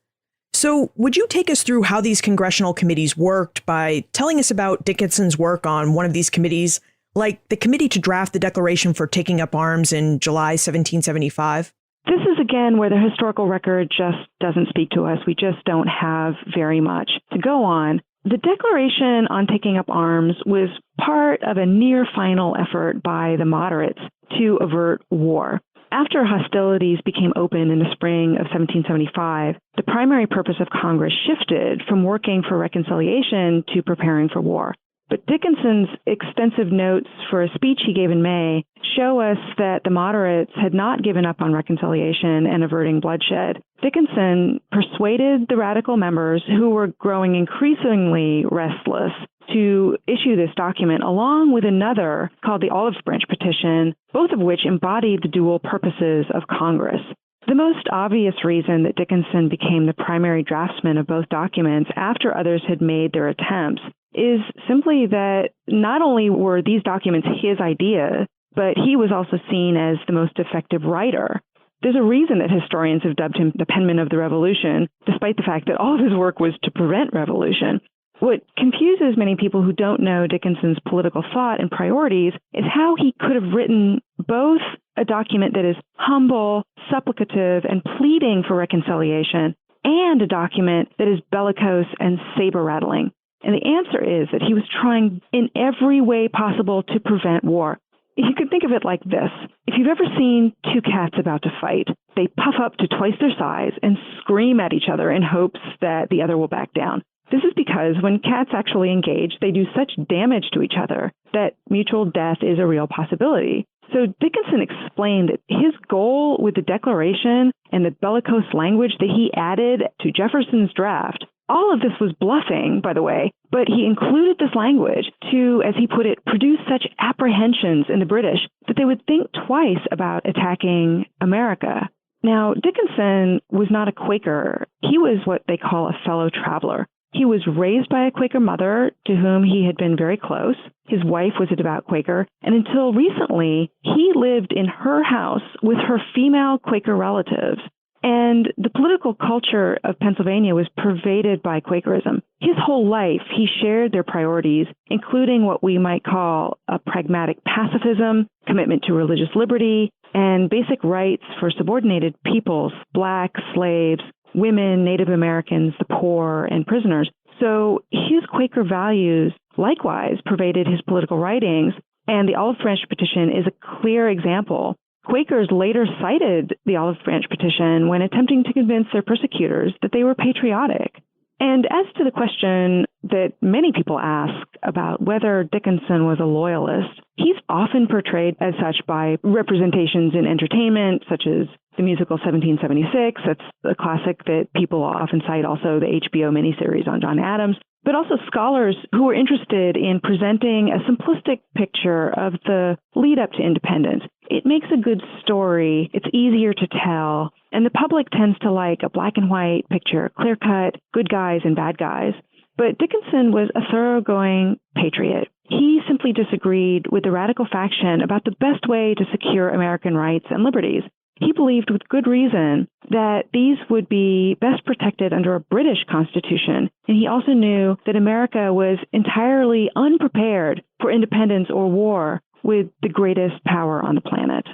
[SPEAKER 2] So would you take us through how these congressional committees worked by telling us about Dickinson's work on one of these committees, like the committee to draft the Declaration for Taking Up Arms in July 1775?
[SPEAKER 6] This is, again, where the historical record just doesn't speak to us. We just don't have very much to go on. The Declaration on Taking Up Arms was part of a near-final effort by the moderates to avert war. After hostilities became open in the spring of 1775, the primary purpose of Congress shifted from working for reconciliation to preparing for war. But Dickinson's extensive notes for a speech he gave in May show us that the moderates had not given up on reconciliation and averting bloodshed. Dickinson persuaded the radical members, who were growing increasingly restless, to issue this document along with another called the Olive Branch Petition, both of which embodied the dual purposes of Congress. The most obvious reason that Dickinson became the primary draftsman of both documents after others had made their attempts is simply that not only were these documents his idea, but he was also seen as the most effective writer. There's a reason that historians have dubbed him the penman of the revolution, despite the fact that all of his work was to prevent revolution. What confuses many people who don't know Dickinson's political thought and priorities is how he could have written both a document that is humble, supplicative, and pleading for reconciliation, and a document that is bellicose and saber-rattling. And the answer is that he was trying in every way possible to prevent war. You could think of it like this. If you've ever seen two cats about to fight, they puff up to twice their size and scream at each other in hopes that the other will back down. This is because when cats actually engage, they do such damage to each other that mutual death is a real possibility. So Dickinson explained that his goal with the Declaration and the bellicose language that he added to Jefferson's draft, all of this was bluffing, by the way, but he included this language to, as he put it, produce such apprehensions in the British that they would think twice about attacking America. Now, Dickinson was not a Quaker. He was what they call a fellow traveler. He was raised by a Quaker mother to whom he had been very close. His wife was a devout Quaker, and until recently, he lived in her house with her female Quaker relatives. And the political culture of Pennsylvania was pervaded by Quakerism. His whole life, he shared their priorities, including what we might call a pragmatic pacifism, commitment to religious liberty, and basic rights for subordinated peoples, blacks, slaves, women, Native Americans, the poor, and prisoners. So his Quaker values likewise pervaded his political writings, and the Olive Branch Petition is a clear example. Quakers later cited the Olive Branch Petition when attempting to convince their persecutors that they were patriotic. And as to the question that many people ask about whether Dickinson was a loyalist, he's often portrayed as such by representations in entertainment, such as the musical 1776. That's a classic that people often cite, also the HBO miniseries on John Adams, but also scholars who were interested in presenting a simplistic picture of the lead up to independence. It makes a good story. It's easier to tell. And the public tends to like a black and white picture, clear-cut, good guys and bad guys. But Dickinson was a thoroughgoing patriot. He simply disagreed with the radical faction about the best way to secure American rights and liberties. He believed with good reason that these would be best protected under a British constitution. And he also knew that America was entirely unprepared for independence or war with the greatest power on the planet.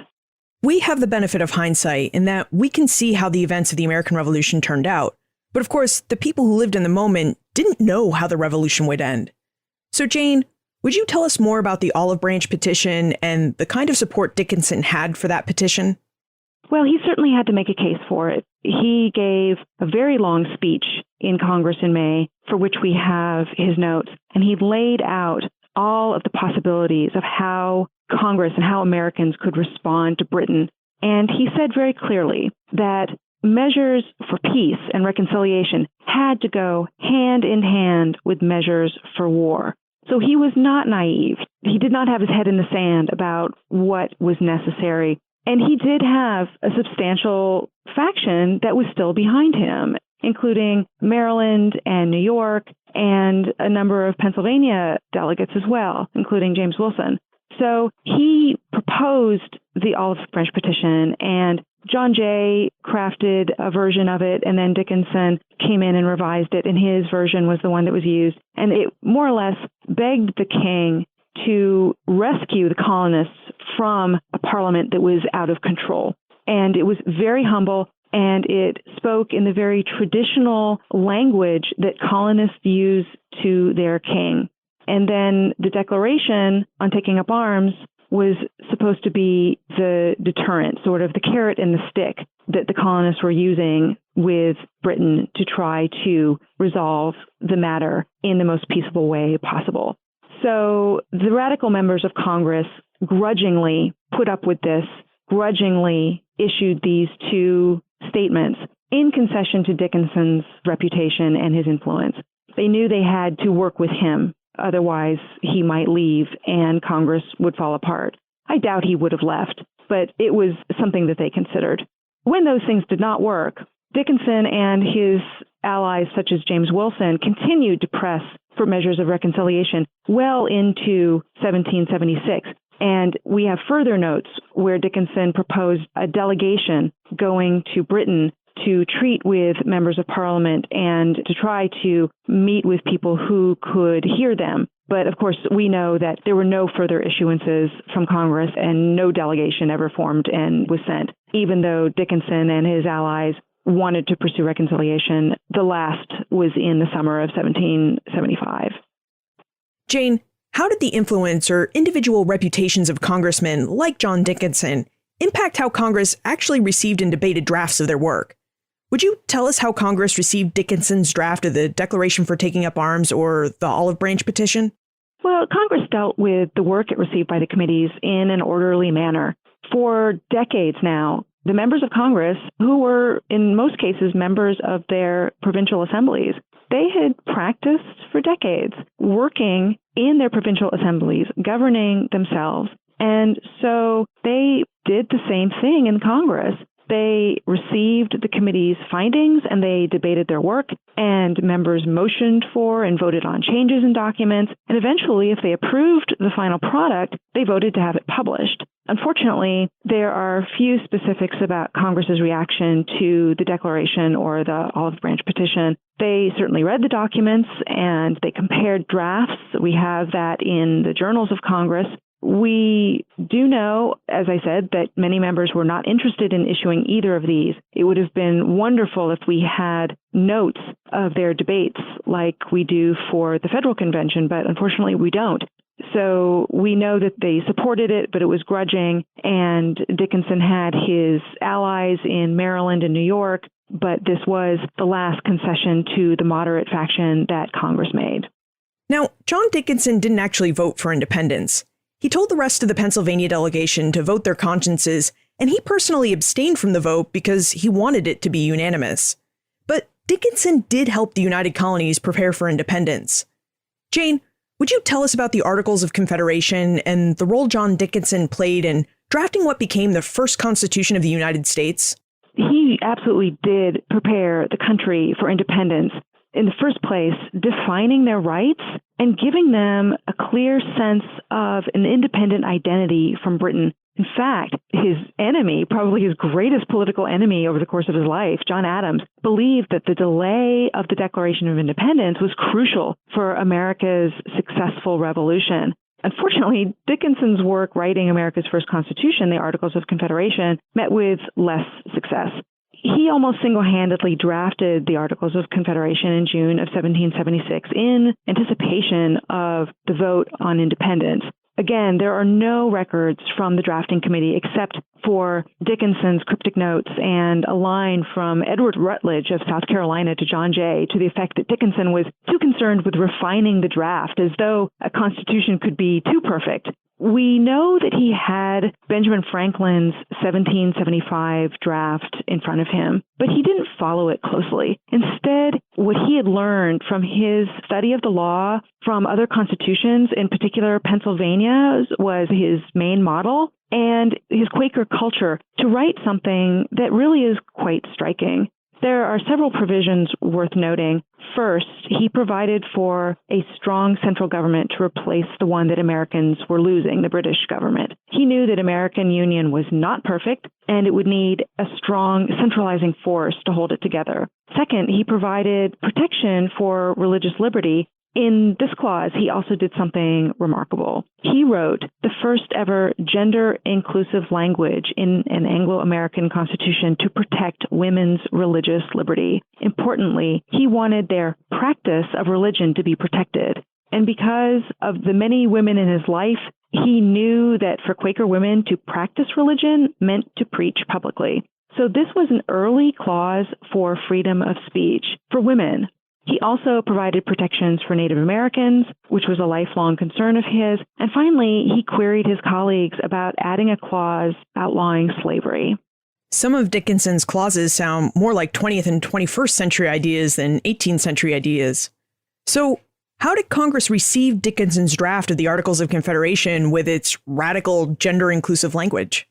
[SPEAKER 2] We have the benefit of hindsight in that we can see how the events of the American Revolution turned out. But of course, the people who lived in the moment didn't know how the revolution would end. So Jane, would you tell us more about the Olive Branch petition and the kind of support Dickinson had for that petition?
[SPEAKER 6] Well, he certainly had to make a case for it. He gave a very long speech in Congress in May, for which we have his notes, and he laid out all of the possibilities of how Congress and how Americans could respond to Britain. And he said very clearly that measures for peace and reconciliation had to go hand in hand with measures for war. So he was not naive. He did not have his head in the sand about what was necessary. And he did have a substantial faction that was still behind him, including Maryland and New York and a number of Pennsylvania delegates as well, including James Wilson. So he proposed the Olive Branch petition, and John Jay crafted a version of it, and then Dickinson came in and revised it, and his version was the one that was used. And it more or less begged the king to rescue the colonists from a parliament that was out of control. And it was very humble, and it spoke in the very traditional language that colonists use to their king. And then the declaration on taking up arms was supposed to be the deterrent, sort of the carrot and the stick that the colonists were using with Britain to try to resolve the matter in the most peaceable way possible. So the radical members of Congress grudgingly put up with this, grudgingly issued these two statements in concession to Dickinson's reputation and his influence. They knew they had to work with him. Otherwise, he might leave and Congress would fall apart. I doubt he would have left, but it was something that they considered. When those things did not work, Dickinson and his allies, such as James Wilson, continued to press for measures of reconciliation well into 1776. And we have further notes where Dickinson proposed a delegation going to Britain to treat with members of Parliament and to try to meet with people who could hear them. But of course, we know that there were no further issuances from Congress and no delegation ever formed and was sent, even though Dickinson and his allies wanted to pursue reconciliation. The last was in the summer of 1775.
[SPEAKER 2] Jane, how did the influence or individual reputations of congressmen like John Dickinson impact how Congress actually received and debated drafts of their work? Would you tell us how Congress received Dickinson's draft of the Declaration for Taking Up Arms or the Olive Branch petition?
[SPEAKER 6] Well, Congress dealt with the work it received by the committees in an orderly manner. For decades now, the members of Congress, who were in most cases members of their provincial assemblies, they had practiced for decades working in their provincial assemblies, governing themselves. And so they did the same thing in Congress. They received the committee's findings and they debated their work, and members motioned for and voted on changes in documents. And eventually, if they approved the final product, they voted to have it published. Unfortunately, there are few specifics about Congress's reaction to the Declaration or the Olive Branch petition. They certainly read the documents and they compared drafts. We have that in the journals of Congress. We do know, as I said, that many members were not interested in issuing either of these. It would have been wonderful if we had notes of their debates like we do for the federal convention, but unfortunately we don't. So we know that they supported it, but it was grudging, and Dickinson had his allies in Maryland and New York, but this was the last concession to the moderate faction that Congress made.
[SPEAKER 2] Now, John Dickinson didn't actually vote for independence. He told the rest of the Pennsylvania delegation to vote their consciences, and he personally abstained from the vote because he wanted it to be unanimous. But Dickinson did help the United Colonies prepare for independence. Jane, would you tell us about the Articles of Confederation and the role John Dickinson played in drafting what became the first Constitution of the United States?
[SPEAKER 6] He absolutely did prepare the country for independence. In the first place, defining their rights and giving them a clear sense of an independent identity from Britain. In fact, his enemy, probably his greatest political enemy over the course of his life, John Adams, believed that the delay of the Declaration of Independence was crucial for America's successful revolution. Unfortunately, Dickinson's work writing America's first Constitution, the Articles of Confederation, met with less success. he almost single-handedly drafted the Articles of Confederation in June of 1776 in anticipation of the vote on independence. Again, there are no records from the drafting committee except for Dickinson's cryptic notes and a line from Edward Rutledge of South Carolina to John Jay to the effect that Dickinson was too concerned with refining the draft, as though a constitution could be too perfect. We know that he had Benjamin Franklin's 1775 draft in front of him, but he didn't follow it closely. Instead, what he had learned from his study of the law from other constitutions, in particular Pennsylvania's, was his main model, and his Quaker culture to write something that really is quite striking. There are several provisions worth noting. First, he provided for a strong central government to replace the one that Americans were losing, the British government. He knew that American Union was not perfect, and it would need a strong centralizing force to hold it together. Second, he provided protection for religious liberty. In this clause, he also did something remarkable. He wrote the first ever gender-inclusive language in an Anglo-American constitution to protect women's religious liberty. Importantly, he wanted their practice of religion to be protected. And because of the many women in his life, he knew that for Quaker women to practice religion meant to preach publicly. So this was an early clause for freedom of speech for women. He also provided protections for Native Americans, which was a lifelong concern of his. And finally, he queried his colleagues about adding a clause outlawing slavery.
[SPEAKER 2] Some of Dickinson's clauses sound more like 20th and 21st century ideas than 18th century ideas. So how did Congress receive Dickinson's draft of the Articles of Confederation with its radical gender-inclusive language?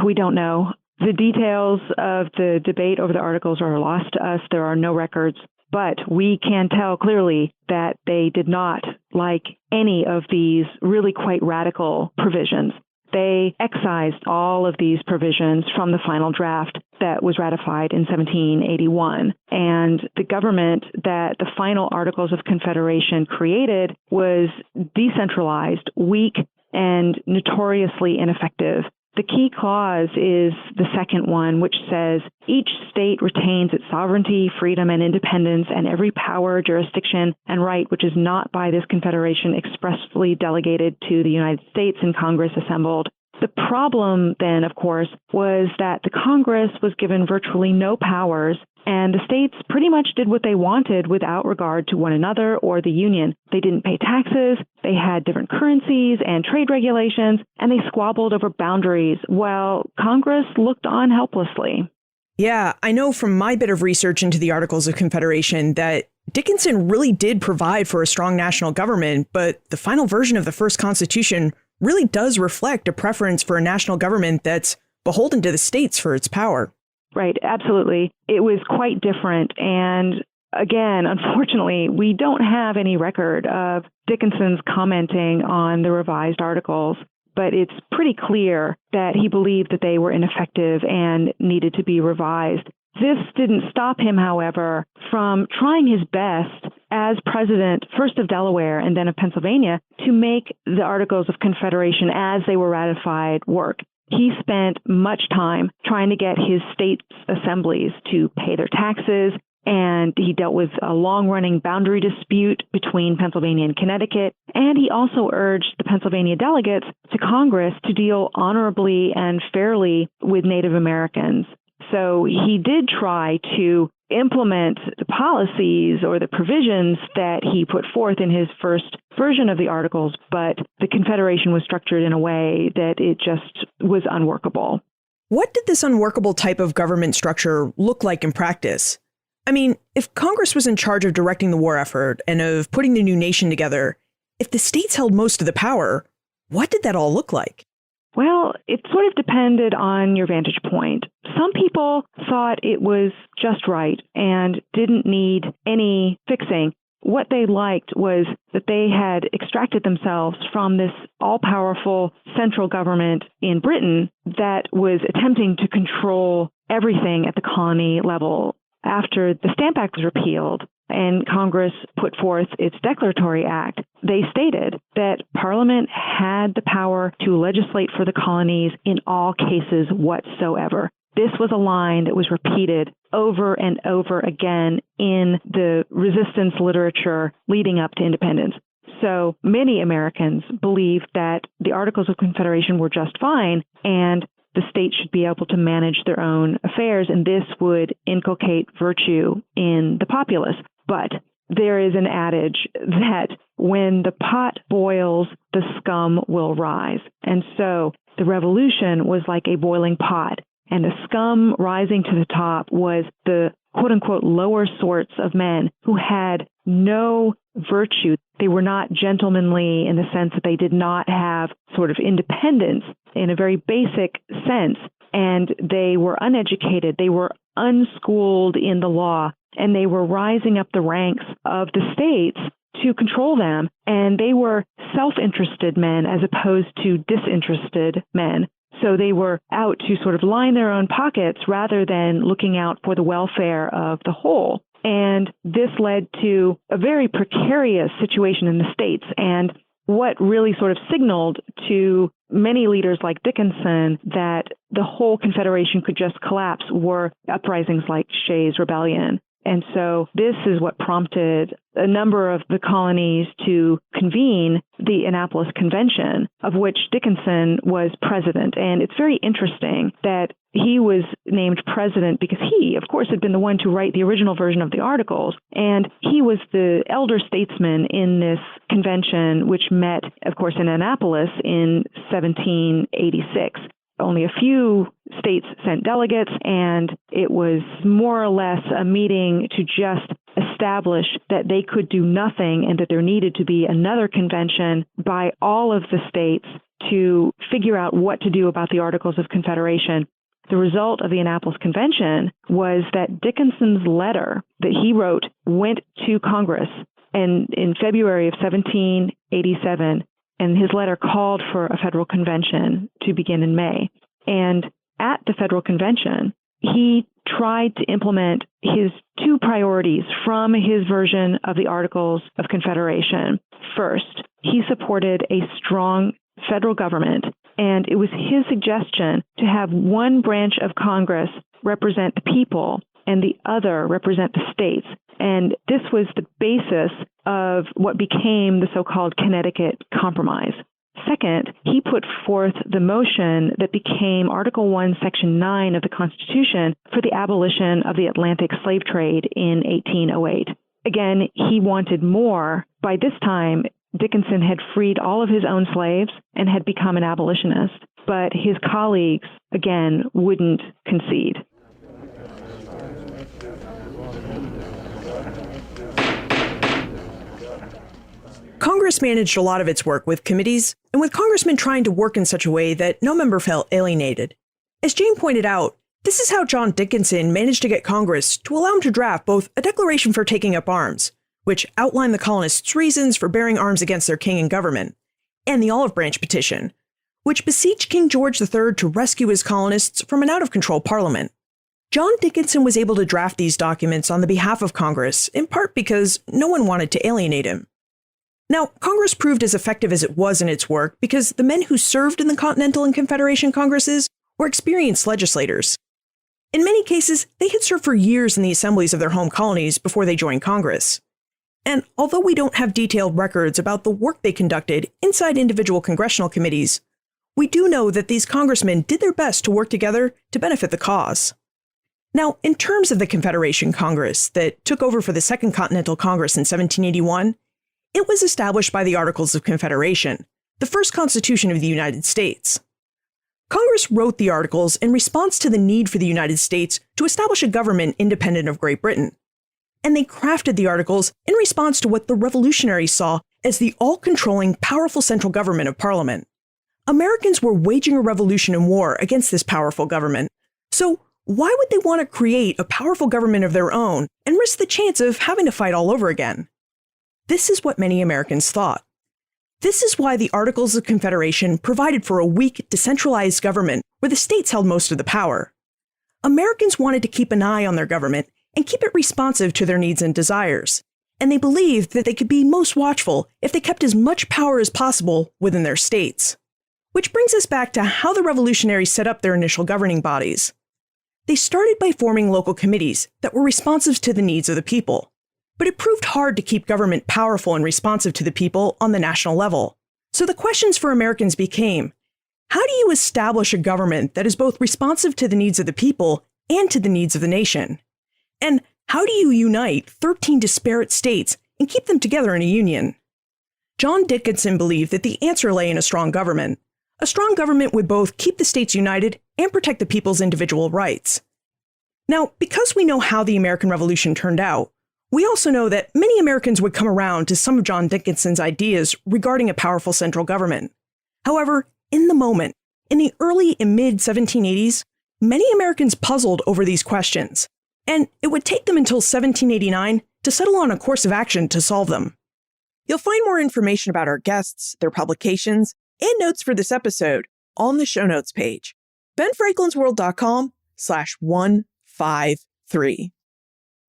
[SPEAKER 6] We don't know. The details of the debate over the articles are lost to us. There are no records. But we can tell clearly that they did not like any of these really quite radical provisions. They excised all of these provisions from the final draft that was ratified in 1781. And the government that the final Articles of Confederation created was decentralized, weak, and notoriously ineffective. The key clause is the second one, which says, each state retains its sovereignty, freedom, and independence, and every power, jurisdiction, and right which is not by this confederation expressly delegated to the United States and Congress assembled. The problem then, of course, was that the Congress was given virtually no powers, and the states pretty much did what they wanted without regard to one another or the Union. They didn't pay taxes, they had different currencies and trade regulations, and they squabbled over boundaries while Congress looked on helplessly.
[SPEAKER 2] Yeah, I know from my bit of research into the Articles of Confederation that Dickinson really did provide for a strong national government, but the final version of the first Constitution really does reflect a preference for a national government that's beholden to the states for its power.
[SPEAKER 6] Right, absolutely. It was quite different. And again, unfortunately, we don't have any record of Dickinson's commenting on the revised articles, but it's pretty clear that he believed that they were ineffective and needed to be revised. This didn't stop him, however, from trying his best as president, first of Delaware and then of Pennsylvania, to make the Articles of Confederation as they were ratified work. He spent much time trying to get his state's assemblies to pay their taxes, and he dealt with a long-running boundary dispute between Pennsylvania and Connecticut, and he also urged the Pennsylvania delegates to Congress to deal honorably and fairly with Native Americans. So he did try to implement the policies or the provisions that he put forth in his first version of the Articles, but the Confederation was structured in a way that it just was unworkable.
[SPEAKER 2] What did this unworkable type of government structure look like in practice? I mean, if Congress was in charge of directing the war effort and of putting the new nation together, if the states held most of the power, what did that all look like?
[SPEAKER 6] Well, it sort of depended on your vantage point. Some people thought it was just right and didn't need any fixing. What they liked was that they had extracted themselves from this all-powerful central government in Britain that was attempting to control everything at the colony level. After the Stamp Act was repealed and Congress put forth its Declaratory Act, they stated that Parliament had the power to legislate for the colonies in all cases whatsoever. This was a line that was repeated over and over again in the resistance literature leading up to independence. So many Americans believed that the Articles of Confederation were just fine and the state should be able to manage their own affairs, and this would inculcate virtue in the populace. But there is an adage that when the pot boils, the scum will rise. And so the revolution was like a boiling pot, and the scum rising to the top was the quote-unquote lower sorts of men who had no virtue. They were not gentlemanly in the sense that they did not have sort of independence in a very basic sense, and they were uneducated. They were unschooled in the law, and they were rising up the ranks of the states to control them, and they were self-interested men as opposed to disinterested men. So they were out to sort of line their own pockets rather than looking out for the welfare of the whole. And this led to a very precarious situation in the states. And what really sort of signaled to many leaders like Dickinson that the whole Confederation could just collapse were uprisings like Shays' Rebellion. And so this is what prompted a number of the colonies to convene the Annapolis Convention, of which Dickinson was president. And it's very interesting that he was named president because he, of course, had been the one to write the original version of the Articles. And he was the elder statesman in this convention, which met, of course, in Annapolis in 1786. Only a few states sent delegates, and it was more or less a meeting to just establish that they could do nothing and that there needed to be another convention by all of the states to figure out what to do about the Articles of Confederation. The result of the Annapolis Convention was that Dickinson's letter that he wrote went to Congress, and in February of 1787, and his letter called for a federal convention to begin in May. And at the federal convention, he tried to implement his two priorities from his version of the Articles of Confederation. First, he supported a strong federal government, and it was his suggestion to have one branch of Congress represent the people and the other represent the states. And this was the basis of what became the so-called Connecticut Compromise. Second, he put forth the motion that became Article 1, Section 9 of the Constitution for the abolition of the Atlantic slave trade in 1808. Again, he wanted more. By this time, Dickinson had freed all of his own slaves and had become an abolitionist, but his colleagues, again, wouldn't concede.
[SPEAKER 2] Congress managed a lot of its work with committees, and with congressmen trying to work in such a way that no member felt alienated. As Jane pointed out, this is how John Dickinson managed to get Congress to allow him to draft both a declaration for taking up arms, which outlined the colonists' reasons for bearing arms against their king and government, and the Olive Branch Petition, which beseeched King George III to rescue his colonists from an out-of-control parliament. John Dickinson was able to draft these documents on the behalf of Congress, in part because no one wanted to alienate him. Now, Congress proved as effective as it was in its work because the men who served in the Continental and Confederation Congresses were experienced legislators. In many cases, they had served for years in the assemblies of their home colonies before they joined Congress. And although we don't have detailed records about the work they conducted inside individual congressional committees, we do know that these congressmen did their best to work together to benefit the cause. Now, in terms of the Confederation Congress that took over for the Second Continental Congress in 1781, it was established by the Articles of Confederation, the first Constitution of the United States. Congress wrote the Articles in response to the need for the United States to establish a government independent of Great Britain. And they crafted the Articles in response to what the revolutionaries saw as the all-controlling, powerful central government of Parliament. Americans were waging a revolution and war against this powerful government. So why would they want to create a powerful government of their own and risk the chance of having to fight all over again? This is what many Americans thought. This is why the Articles of Confederation provided for a weak, decentralized government where the states held most of the power. Americans wanted to keep an eye on their government and keep it responsive to their needs and desires, and they believed that they could be most watchful if they kept as much power as possible within their states. Which brings us back to how the revolutionaries set up their initial governing bodies. They started by forming local committees that were responsive to the needs of the people. But it proved hard to keep government powerful and responsive to the people on the national level. So the questions for Americans became, how do you establish a government that is both responsive to the needs of the people and to the needs of the nation? And how do you unite 13 disparate states and keep them together in a union? John Dickinson believed that the answer lay in a strong government. A strong government would both keep the states united and protect the people's individual rights. Now, because we know how the American Revolution turned out, we also know that many Americans would come around to some of John Dickinson's ideas regarding a powerful central government. However, in the moment, in the early and mid-1780s, many Americans puzzled over these questions, and it would take them until 1789 to settle on a course of action to solve them. You'll find more information about our guests, their publications, and notes for this episode on the show notes page, benfranklinsworld.com/153.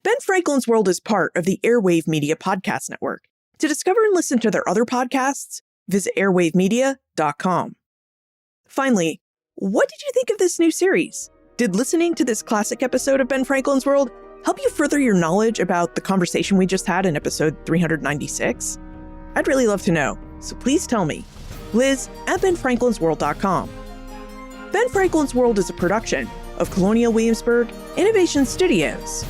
[SPEAKER 2] Ben Franklin's World is part of the Airwave Media Podcast Network. To discover and listen to their other podcasts, visit airwavemedia.com. Finally, what did you think of this new series? Did listening to this classic episode of Ben Franklin's World help you further your knowledge about the conversation we just had in episode 396? I'd really love to know, so please tell me. Liz@benfranklinsworld.com. Ben Franklin's World is a production of Colonial Williamsburg Innovation Studios.